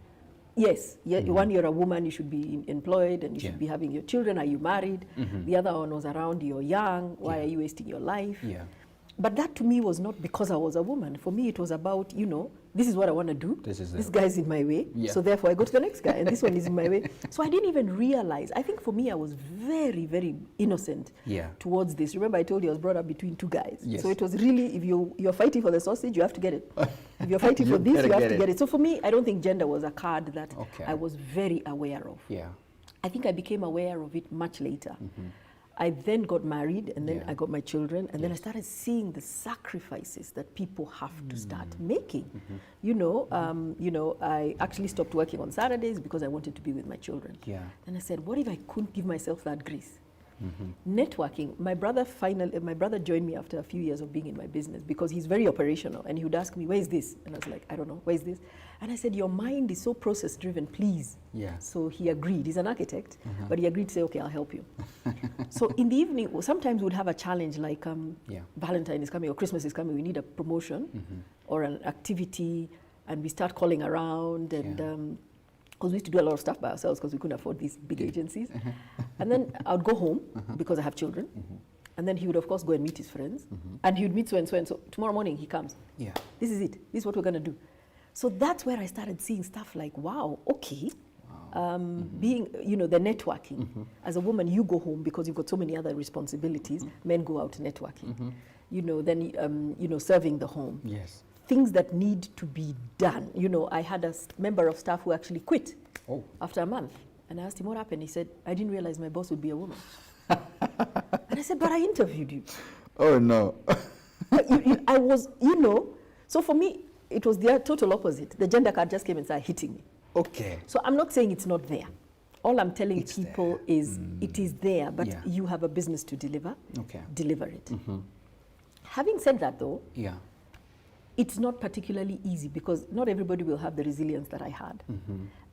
one, you're a woman, you should be employed and you should be having your children, are you married? The other one was around, you're young, why are you wasting your life? But that to me was not because I was a woman. For me, it was about, this is what I want to do. This guy's in my way. So therefore I go to the next guy and this one is in my way. So I didn't even realize. I think for me, I was very, very innocent towards this. Remember I told you I was brought up between two guys. So it was really, if you're fighting for the sausage, you have to get it. If you're fighting for this, you have to get it. So for me, I don't think gender was a card that I was very aware of. I think I became aware of it much later. I then got married and then I got my children and then I started seeing the sacrifices that people have to start making. I actually stopped working on Saturdays because I wanted to be with my children. And I said, what if I couldn't give myself that grace? Networking. My brother joined me after a few years of being in my business because he's very operational and he would ask me, where is this? And I was like, I don't know, where is this? And I said, your mind is so process driven, please. So he agreed. He's an architect, but he agreed to say, okay, I'll help you. So in the evening, sometimes we'd have a challenge like Valentine is coming or Christmas is coming, we need a promotion or an activity, and we start calling around and because we used to do a lot of stuff by ourselves because we couldn't afford these big agencies. And then I would go home because I have children. And then he would, of course, go and meet his friends. And he would meet so and so. And so tomorrow morning he comes. This is it. This is what we're going to do. So that's where I started seeing stuff like, wow, okay. Being, the networking. As a woman, you go home because you've got so many other responsibilities. Men go out networking. Then, serving the home. Things that need to be done. I had a member of staff who actually quit after a month. And I asked him what happened. He said, I didn't realize my boss would be a woman. And I said, but I interviewed you. Oh, no. I was, so for me, it was the total opposite. The gender card just came and started hitting me. Okay. So I'm not saying it's not there. All I'm telling people is it is there, but you have a business to deliver. Deliver it. Having said that, though, it's not particularly easy because not everybody will have the resilience that I had.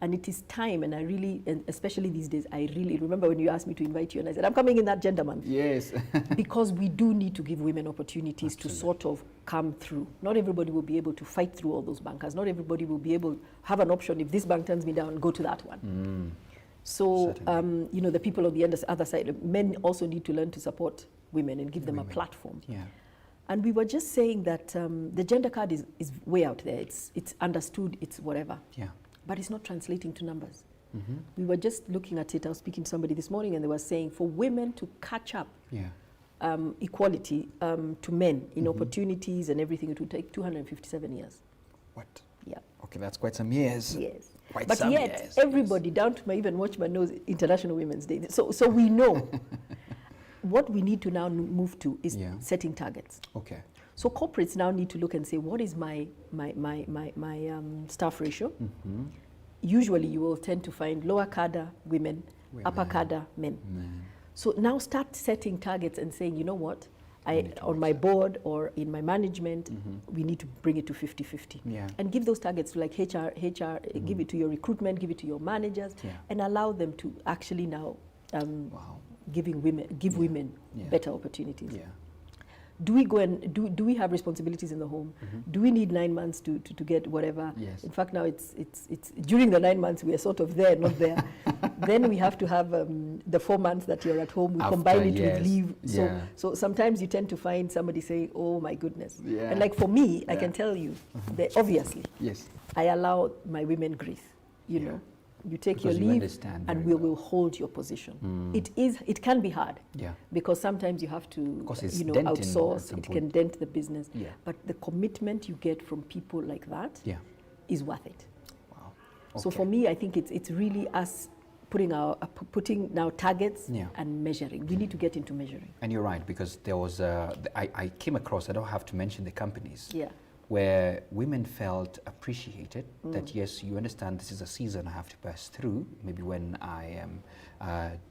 And it is time, and I really, and especially these days, I really remember when you asked me to invite you and I said, I'm coming in that gender month. Yes. Because we do need to give women opportunities to sort of come through. Not everybody will be able to fight through all those bankers. Not everybody will be able to have an option. If this bank turns me down, go to that one. So, the people on the other side, men also need to learn to support women and give them a platform. And we were just saying that the gender card is way out there. It's understood, it's whatever. But it's not translating to numbers. We were just looking at it. I was speaking to somebody this morning and they were saying for women to catch up equality to men in opportunities and everything, it would take 257 years. What? Yeah. Okay, that's quite some years. Yes. But yet, everybody, down to my even watchman, knows International Women's Day. So we know. What we need to now move to is setting targets. Okay. So corporates now need to look and say, what is my staff ratio? Usually you will tend to find lower cadre women, upper cadre men. So now start setting targets and saying, you know what, on my board or in my management, we need to bring it to 50-50. And give those targets to like HR, give it to your recruitment, give it to your managers, and allow them to actually now give women better opportunities. Do we go and do we have responsibilities in the home? Do we need 9 months to get whatever? In fact, now it's during the 9 months we are sort of there, not there. Then we have to have the 4 months that you're at home. We combine it with leave. So sometimes you tend to find somebody saying, "Oh my goodness!" And like for me, I can tell you that obviously, I allow my women grace. You know. You take your leave and we will hold your position. It can be hard because sometimes you have to outsource, it can dent the business. But the commitment you get from people like that is worth it. Wow. Okay. So for me, I think it's really us putting now targets and measuring. We need to get into measuring. And you're right, because there was I came across, I don't have to mention the companies, where women felt appreciated, that yes, you understand this is a season I have to pass through, maybe when I am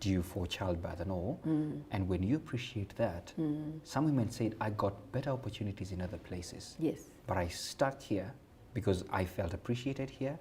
due for childbirth and all, and when you appreciate that, some women said, I got better opportunities in other places, but I stuck here because I felt appreciated here.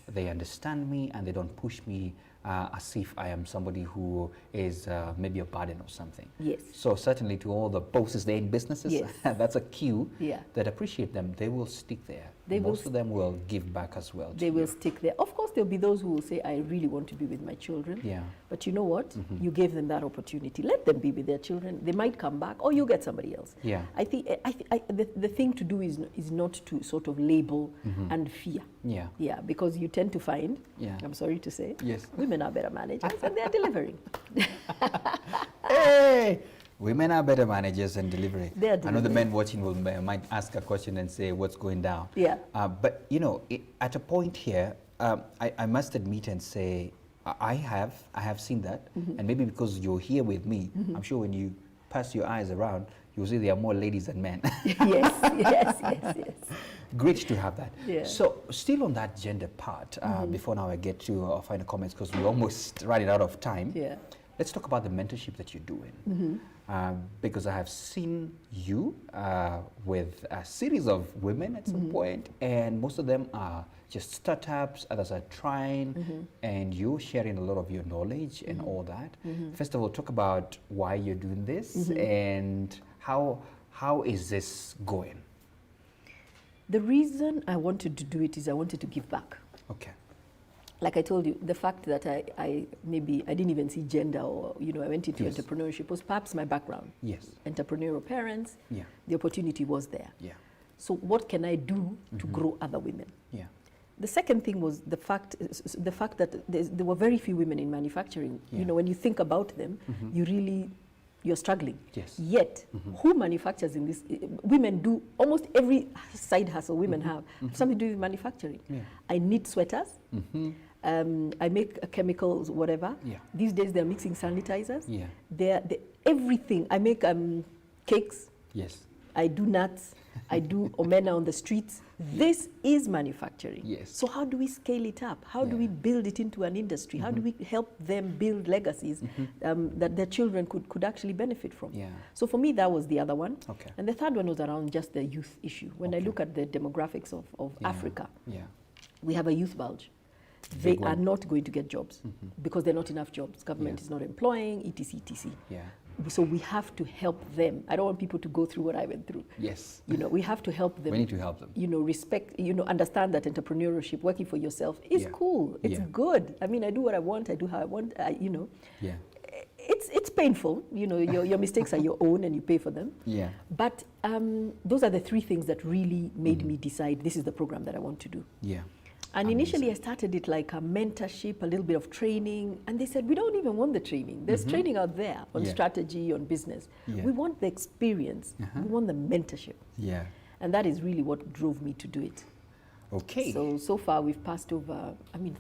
They understand me and they don't push me as if I am somebody who is maybe a burden or something. So certainly to all the bosses there in businesses, that's a cue that appreciate them. They will stick there. Most of them will give back as well. They will stick there. Of course, there'll be those who will say, I really want to be with my children. But you know what? You gave them that opportunity. Let them be with their children. They might come back or you get somebody else. I think the thing to do is not to sort of label and fear. Because you tend to find, I'm sorry to say, women are better managers and they're delivering. Hey! Women are better managers and delivering. I know the men watching might ask a question and say, what's going down? But, you know, at a point here, I must admit and say, I have seen that. And maybe because you're here with me, I'm sure when you pass your eyes around, you'll see there are more ladies than men. Yes. Great to have that. So still on that gender part, before now I get to our final comments, because we're almost running out of time. Let's talk about the mentorship that you're doing. Because I have seen you with a series of women at some point, and most of them are just startups, others are trying, and you're sharing a lot of your knowledge and all that. First of all, talk about why you're doing this and how is this going? The reason I wanted to do it is I wanted to give back. Okay. Like I told you, the fact that I didn't even see gender, or I went into entrepreneurship was perhaps my background. Entrepreneurial parents. The opportunity was there. So what can I do to grow other women? The second thing was the fact that there were very few women in manufacturing. When you think about them, you're struggling. Yet, who manufactures in this? Women do almost every side hustle women have something to do with manufacturing. I knit sweaters. I make chemicals, whatever. These days they're mixing sanitizers. They're everything. I make cakes. I do nuts. I do omena on the streets. This is manufacturing. So how do we scale it up? How do we build it into an industry? How do we help them build legacies that their children could actually benefit from? So for me, that was the other one. And the third one was around just the youth issue. When I look at the demographics of Africa, we have a youth bulge. They are not going to get jobs because there are not enough jobs. Government is not employing, etc., etc. So we have to help them. I don't want people to go through what I went through. We have to help them. We need to help them. Respect, understand that entrepreneurship, working for yourself is cool. It's good. I mean, I do what I want. I do how I want. It's painful. Your mistakes are your own and you pay for them. But those are the three things that really made me decide this is the program that I want to do. And initially I started it like a mentorship, a little bit of training, and they said, we don't even want the training. There's training out there on strategy, on business. We want the experience. We want the mentorship. And that is really what drove me to do it. Okay. So far we've passed over,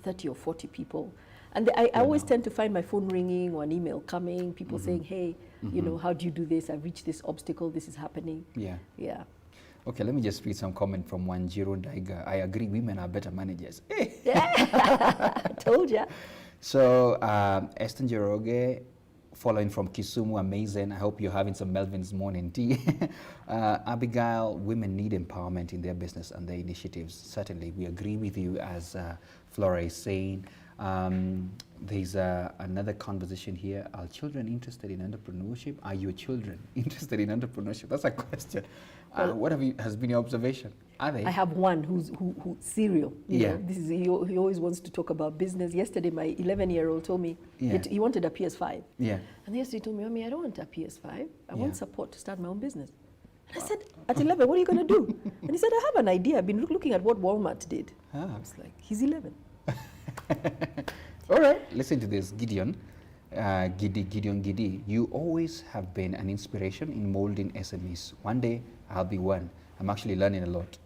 30 or 40 people. And I always tend to find my phone ringing or an email coming, people saying, hey, how do you do this? I've reached this obstacle, this is happening. Yeah. Yeah. Okay, let me just read some comment from Wanjiro Daiga. I agree, women are better managers. Hey. Yeah, told ya. So, Esther Njoroge, following from Kisumu, amazing. I hope you're having some Melvin's morning tea. Abigail, women need empowerment in their business and their initiatives. Certainly, we agree with you, as Flora is saying. There's another conversation here. Are children interested in entrepreneurship? Are your children interested in entrepreneurship? That's a question. What has been your observation? Are they? I have one who's serial. You know, this is he always wants to talk about business. Yesterday, my 11-year-old told me he wanted a PS5. Yeah. And yesterday he told me, Mommy, I don't want a PS5. I want support to start my own business. And I said, at 11, what are you going to do? And he said, I have an idea. I've been looking at what Walmart did. I was like, he's 11. All right, listen to this, Gideon. Gideon Gidi, you always have been an inspiration in molding SMEs. One day, I'll be one. I'm actually learning a lot.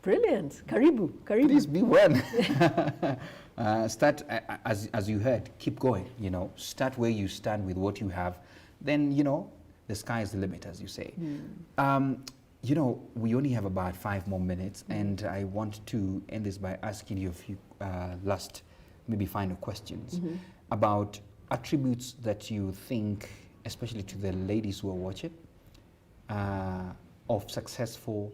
Brilliant. Karibu. Please be one. Start, as you heard, keep going, Start where you stand with what you have. Then, the sky is the limit, as you say. We only have about 5 more minutes, and I want to end this by asking you a few last, maybe final questions about attributes that you think, especially to the ladies who are watching, of successful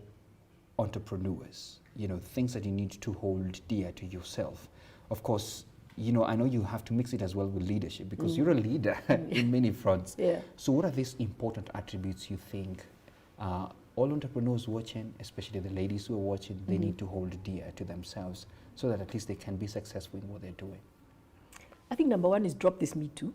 entrepreneurs. Things that you need to hold dear to yourself. Of course, I know you have to mix it as well with leadership, because you're a leader in many fronts. Yeah. So what are these important attributes you think all entrepreneurs watching, especially the ladies who are watching, they need to hold dear to themselves so that at least they can be successful in what they're doing? I think number one is drop this me too.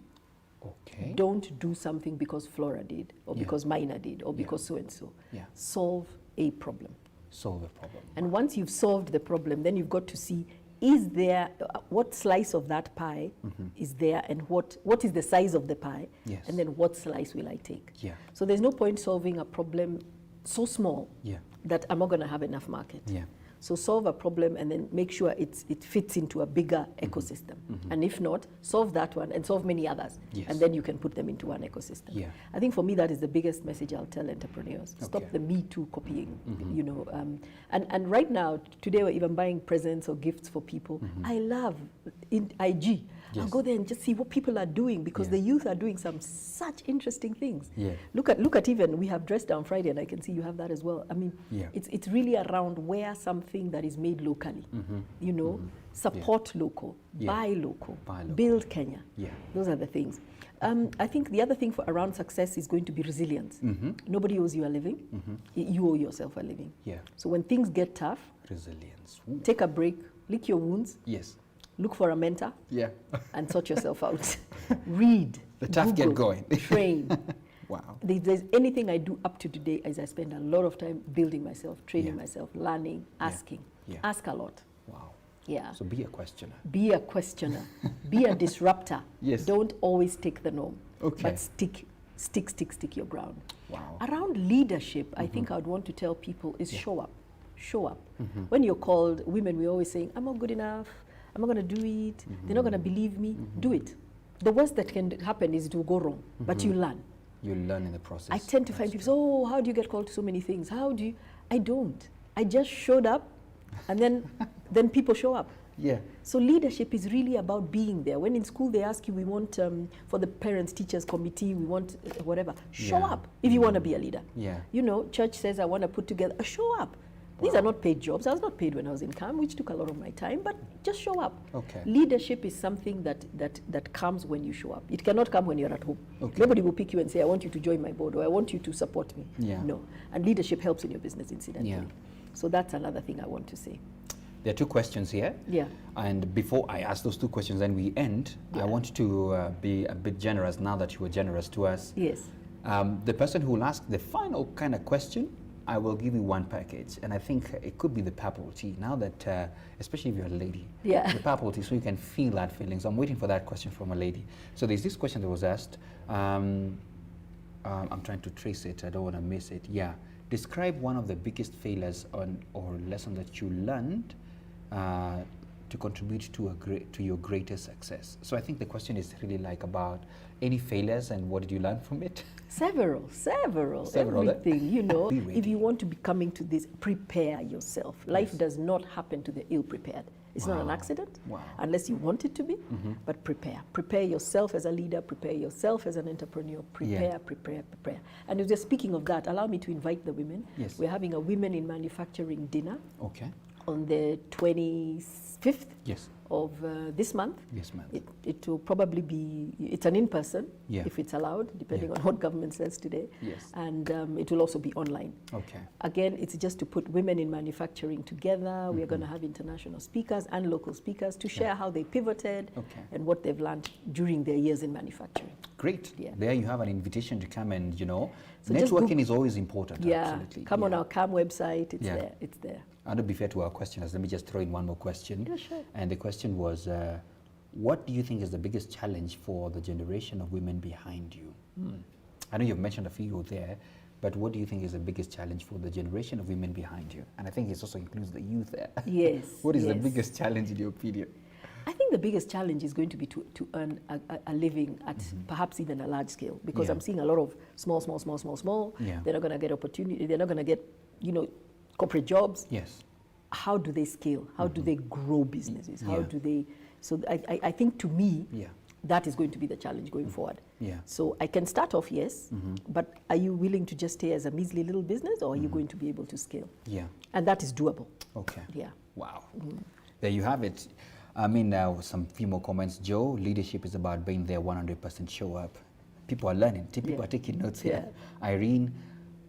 Okay. Don't do something because Flora did, or because Mina did, or because so-and-so. Yeah. Solve a problem. Solve a problem. And once you've solved the problem, then you've got to see, is there, what slice of that pie is there, and what is the size of the pie, and then what slice will I take? Yeah. So there's no point solving a problem so small that I'm not going to have enough market. Yeah. So solve a problem and then make sure it fits into a bigger ecosystem. And if not, solve that one and solve many others. Yes. And then you can put them into one ecosystem. Yeah. I think for me, that is the biggest message I'll tell entrepreneurs. Stop the me too copying, And right now, today we're even buying presents or gifts for people. I love in IG. I'll go there and just see what people are doing, because the youth are doing such interesting things. Yeah. Look at even, we have Dress Down Friday, and I can see you have that as well. I mean, it's really around wear something that is made locally. Support local, buy local, build Kenya. Yeah. Those are the things. I think the other thing around success is going to be resilience. Nobody owes you a living. You owe yourself a living. Yeah. So when things get tough, resilience. Take a break, lick your wounds. Yes. Look for a mentor. Yeah. And sort yourself out. Read. The tough Google, get going. Train. Wow. If there's anything I do up to today, is I spend a lot of time building myself, training myself, learning, asking. Ask a lot. Wow. Yeah. So be a questioner. Be a questioner. Be a disruptor. Yes. Don't always take the norm. Okay. But stick your ground. Wow. Around leadership, I think I would want to tell people is show up. Show up. When you're called, women, we're always saying, I'm not good enough. I'm not going to do it. They're not going to believe me. Do it. The worst that can happen is it will go wrong, but you learn. You learn in the process. I tend to find people say, oh, how do you get called to so many things? How do you? I don't. I just showed up, and then people show up. Yeah. So leadership is really about being there. When in school they ask you, we want, for the parents, teachers committee, we want whatever. Show up if you want to be a leader. Yeah. Church says I want to put together, show up. These are not paid jobs. I was not paid when I was in CAM, which took a lot of my time, but just show up. Okay. Leadership is something that comes when you show up. It cannot come when you're at home. Okay. Nobody will pick you and say, I want you to join my board, or I want you to support me. Yeah. No. And leadership helps in your business, incidentally. Yeah. So that's another thing I want to say. There are 2 questions here. Yeah. And before I ask those 2 questions and we end, I want to be a bit generous now that you were generous to us. Yes. The person who will ask the final kind of question, I will give you 1 package, and I think it could be the purple tea. Now that, especially if you're a lady, the purple tea, so you can feel that feeling. So I'm waiting for that question from a lady. So there's this question that was asked. I'm trying to trace it. I don't want to miss it. Yeah. Describe one of the biggest failures or lesson that you learned to contribute to your greater success? So I think the question is really like about any failures and what did you learn from it? Several, everything, you know. If you want to be coming to this, prepare yourself. Life does not happen to the ill-prepared. It's not an accident, unless you want it to be, but prepare. Prepare yourself as a leader, prepare yourself as an entrepreneur, prepare. And if you're speaking of that, allow me to invite the women. Yes. We're having a Women in Manufacturing dinner. Okay. On the 25th of this month. Yes, ma'am. It will probably be, it's an in-person, if it's allowed, depending on what government says today. Yes. And it will also be online. Okay. Again, it's just to put women in manufacturing together. We are going to have international speakers and local speakers to share how they pivoted and what they've learned during their years in manufacturing. Great. Yeah. There you have an invitation to come and, you know, so networking is always important. Yeah. Absolutely. Come on our CAM website. It's there. It's there. And to be fair to our questioners, let me just throw in one more question. Yeah, sure. And the question was, what do you think is the biggest challenge for the generation of women behind you? I know you've mentioned a few there, but what do you think is the biggest challenge for the generation of women behind you? And I think it also includes the youth there. Yes. What is the biggest challenge in your opinion? I think the biggest challenge is going to be to earn a living at perhaps even a large scale, because I'm seeing a lot of small. Yeah. They're not going to get opportunity. They're not going to get, you know, corporate jobs. Yes. How do they scale? How do they grow businesses? How do they? So I think to me, that is going to be the challenge going forward. Yeah. So I can start off, yes, but are you willing to just stay as a measly little business, or are you going to be able to scale? Yeah. And that is doable. Okay. Yeah. Wow. There you have it. I mean, some few more comments. Joe, leadership is about being there 100% show up. People are learning. People are taking notes here. Irene,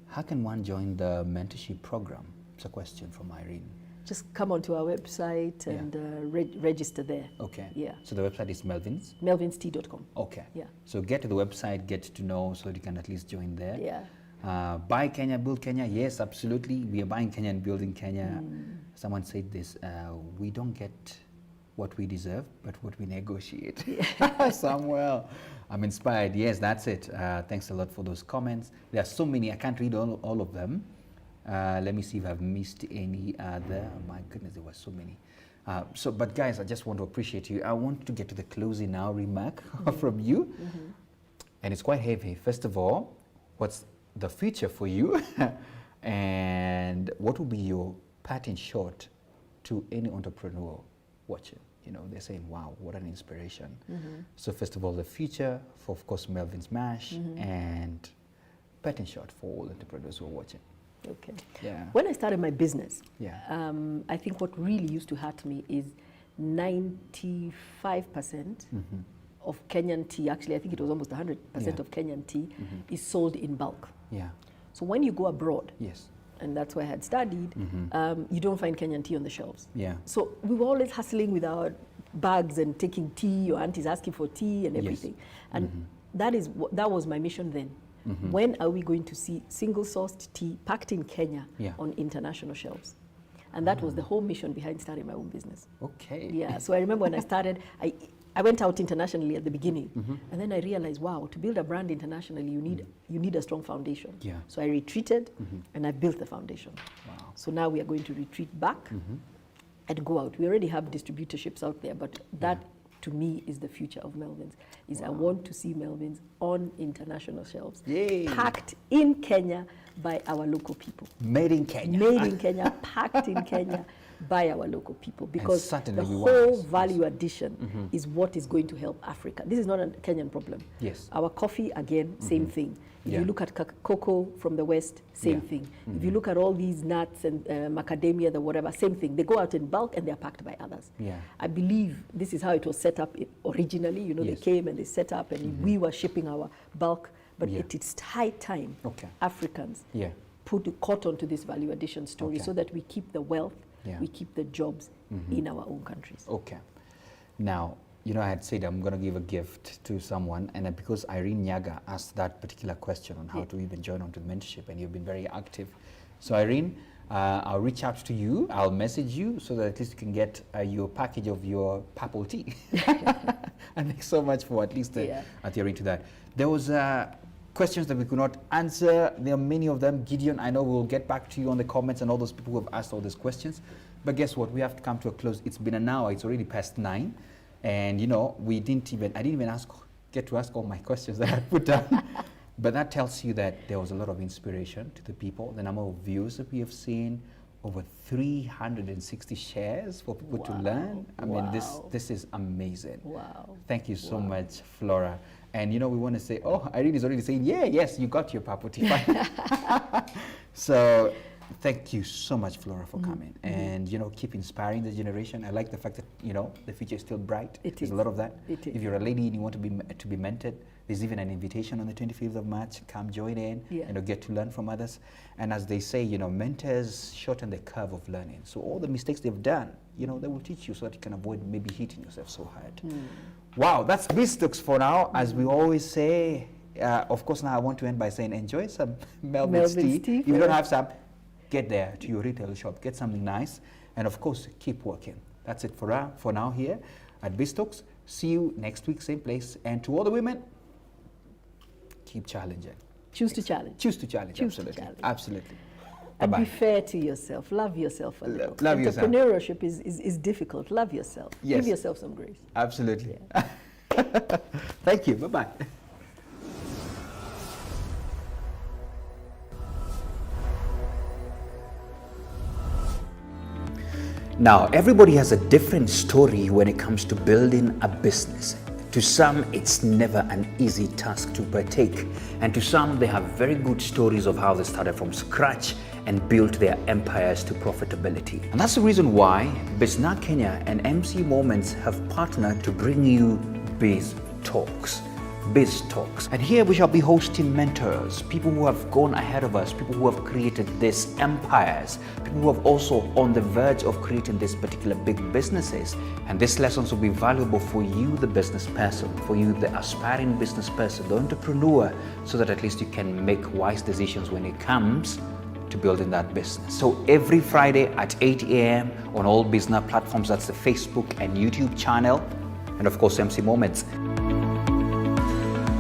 how can one join the mentorship program? It's a question from Irene. Just come onto our website and register there. Okay. Yeah. So the website is Melvins? melvinstea.com. Okay. Yeah. So get to the website, get to know, so you can at least join there. Yeah. Buy Kenya, build Kenya. Yes, absolutely. We are buying Kenya and building Kenya. Someone said this, we don't get what we deserve, but what we negotiate. Samuel, I'm inspired. Yes, that's it. Thanks a lot for those comments. There are so many. I can't read all of them. Let me see if I've missed any other. Oh my goodness, there were so many. But guys, I just want to appreciate you. I want to get to the closing now remark from you. And it's quite heavy. First of all, what's the future for you? And what will be your parting shot to any entrepreneur watching? You know, they're saying, wow, what an inspiration. So first of all, the future for, of course, Melvin's Mash, and parting shot for all entrepreneurs who are watching. Okay. Yeah. When I started my business, I think what really used to hurt me is 95% of Kenyan tea, actually I think it was almost 100% of Kenyan tea, is sold in bulk. Yeah. So when you go abroad, yes, and that's where I had studied, you don't find Kenyan tea on the shelves. Yeah. So we were always hustling with our bags and taking tea, your aunties asking for tea and everything. And that was my mission then. When are we going to see single-sourced tea packed in Kenya on international shelves? And that was the whole mission behind starting my own business. Okay. Yeah, so I remember when I started, I went out internationally at the beginning, and then I realized, wow, to build a brand internationally, you need a strong foundation. Yeah. So I retreated, and I built the foundation. Wow. So now we are going to retreat back and go out. We already have distributorships out there, but that, to me, is the future of Melvins. I want to see Melvins on international shelves, packed in Kenya by our local people. Made in Kenya. Made in Kenya, packed in Kenya by our local people, because the whole value addition is what is going to help Africa. This is not a Kenyan problem. Yes. Our coffee, again, same thing. If you look at cocoa from the West, same thing. If you look at all these nuts and macadamia, the whatever, same thing. They go out in bulk and they're packed by others. Yeah. I believe this is how it was set up originally. You know, they came and they set up, and we were shipping our bulk. But it is high time Africans caught on to this value addition story, so that we keep the wealth, we keep the jobs in our own countries. Okay. Now, you know, I had said I'm going to give a gift to someone, and because Irene Nyaga asked that particular question on how to even join onto the mentorship, and you've been very active. So Irene, I'll reach out to you, I'll message you, so that at least you can get your package of your purple tea. And thanks so much for at least adhering to that. There was questions that we could not answer. There are many of them. Gideon, I know we'll get back to you on the comments and all those people who have asked all these questions. But guess what? We have to come to a close. It's been an hour. It's already past 9. And, you know, I didn't even get to ask all my questions that I put down. But that tells you that there was a lot of inspiration to the people. The number of views that we have seen, over 360 shares for people to learn. I mean, this is amazing. Wow. Thank you so much, Flora. And, you know, we want to say, oh, Irene is already saying, yeah, yes, you got your Papoti. So thank you so much, Flora, for coming. And, you know, keep inspiring the generation. I like the fact that, you know, the future is still bright. There's a lot of that. If you're a lady and you want to be mentored, there's even an invitation on the 25th of March. Come join in, you know, get to learn from others. And as they say, you know, mentors shorten the curve of learning. So all the mistakes they've done, you know, they will teach you so that you can avoid maybe hitting yourself so hard. Wow, that's BizTalks for now. As we always say, of course, now I want to end by saying enjoy some Melvin's tea. If you don't have some, get there to your retail shop, get something nice, and of course, keep working. That's it for now here at BizTalks. See you next week, same place. And to all the women, keep challenging. Choose to challenge. Choose to challenge, absolutely. Absolutely. And be fair to yourself. Love yourself a little. Love Entrepreneurship is difficult. Love yourself. Yes. Give yourself some grace. Absolutely. Yeah. Thank you. Bye-bye. Now, everybody has a different story when it comes to building a business. To some, it's never an easy task to partake. And to some, they have very good stories of how they started from scratch and built their empires to profitability. And that's the reason why Bizna Kenya and MC Moments have partnered to bring you BizTalks. BizTalks. And here we shall be hosting mentors, people who have gone ahead of us, people who have created these empires, people who have also on the verge of creating these particular big businesses. And these lessons will be valuable for you, the business person, for you, the aspiring business person, the entrepreneur, so that at least you can make wise decisions when it comes to building that business. So every Friday at 8 a.m. on all business platforms, that's the Facebook and YouTube channel, and of course MC Moments.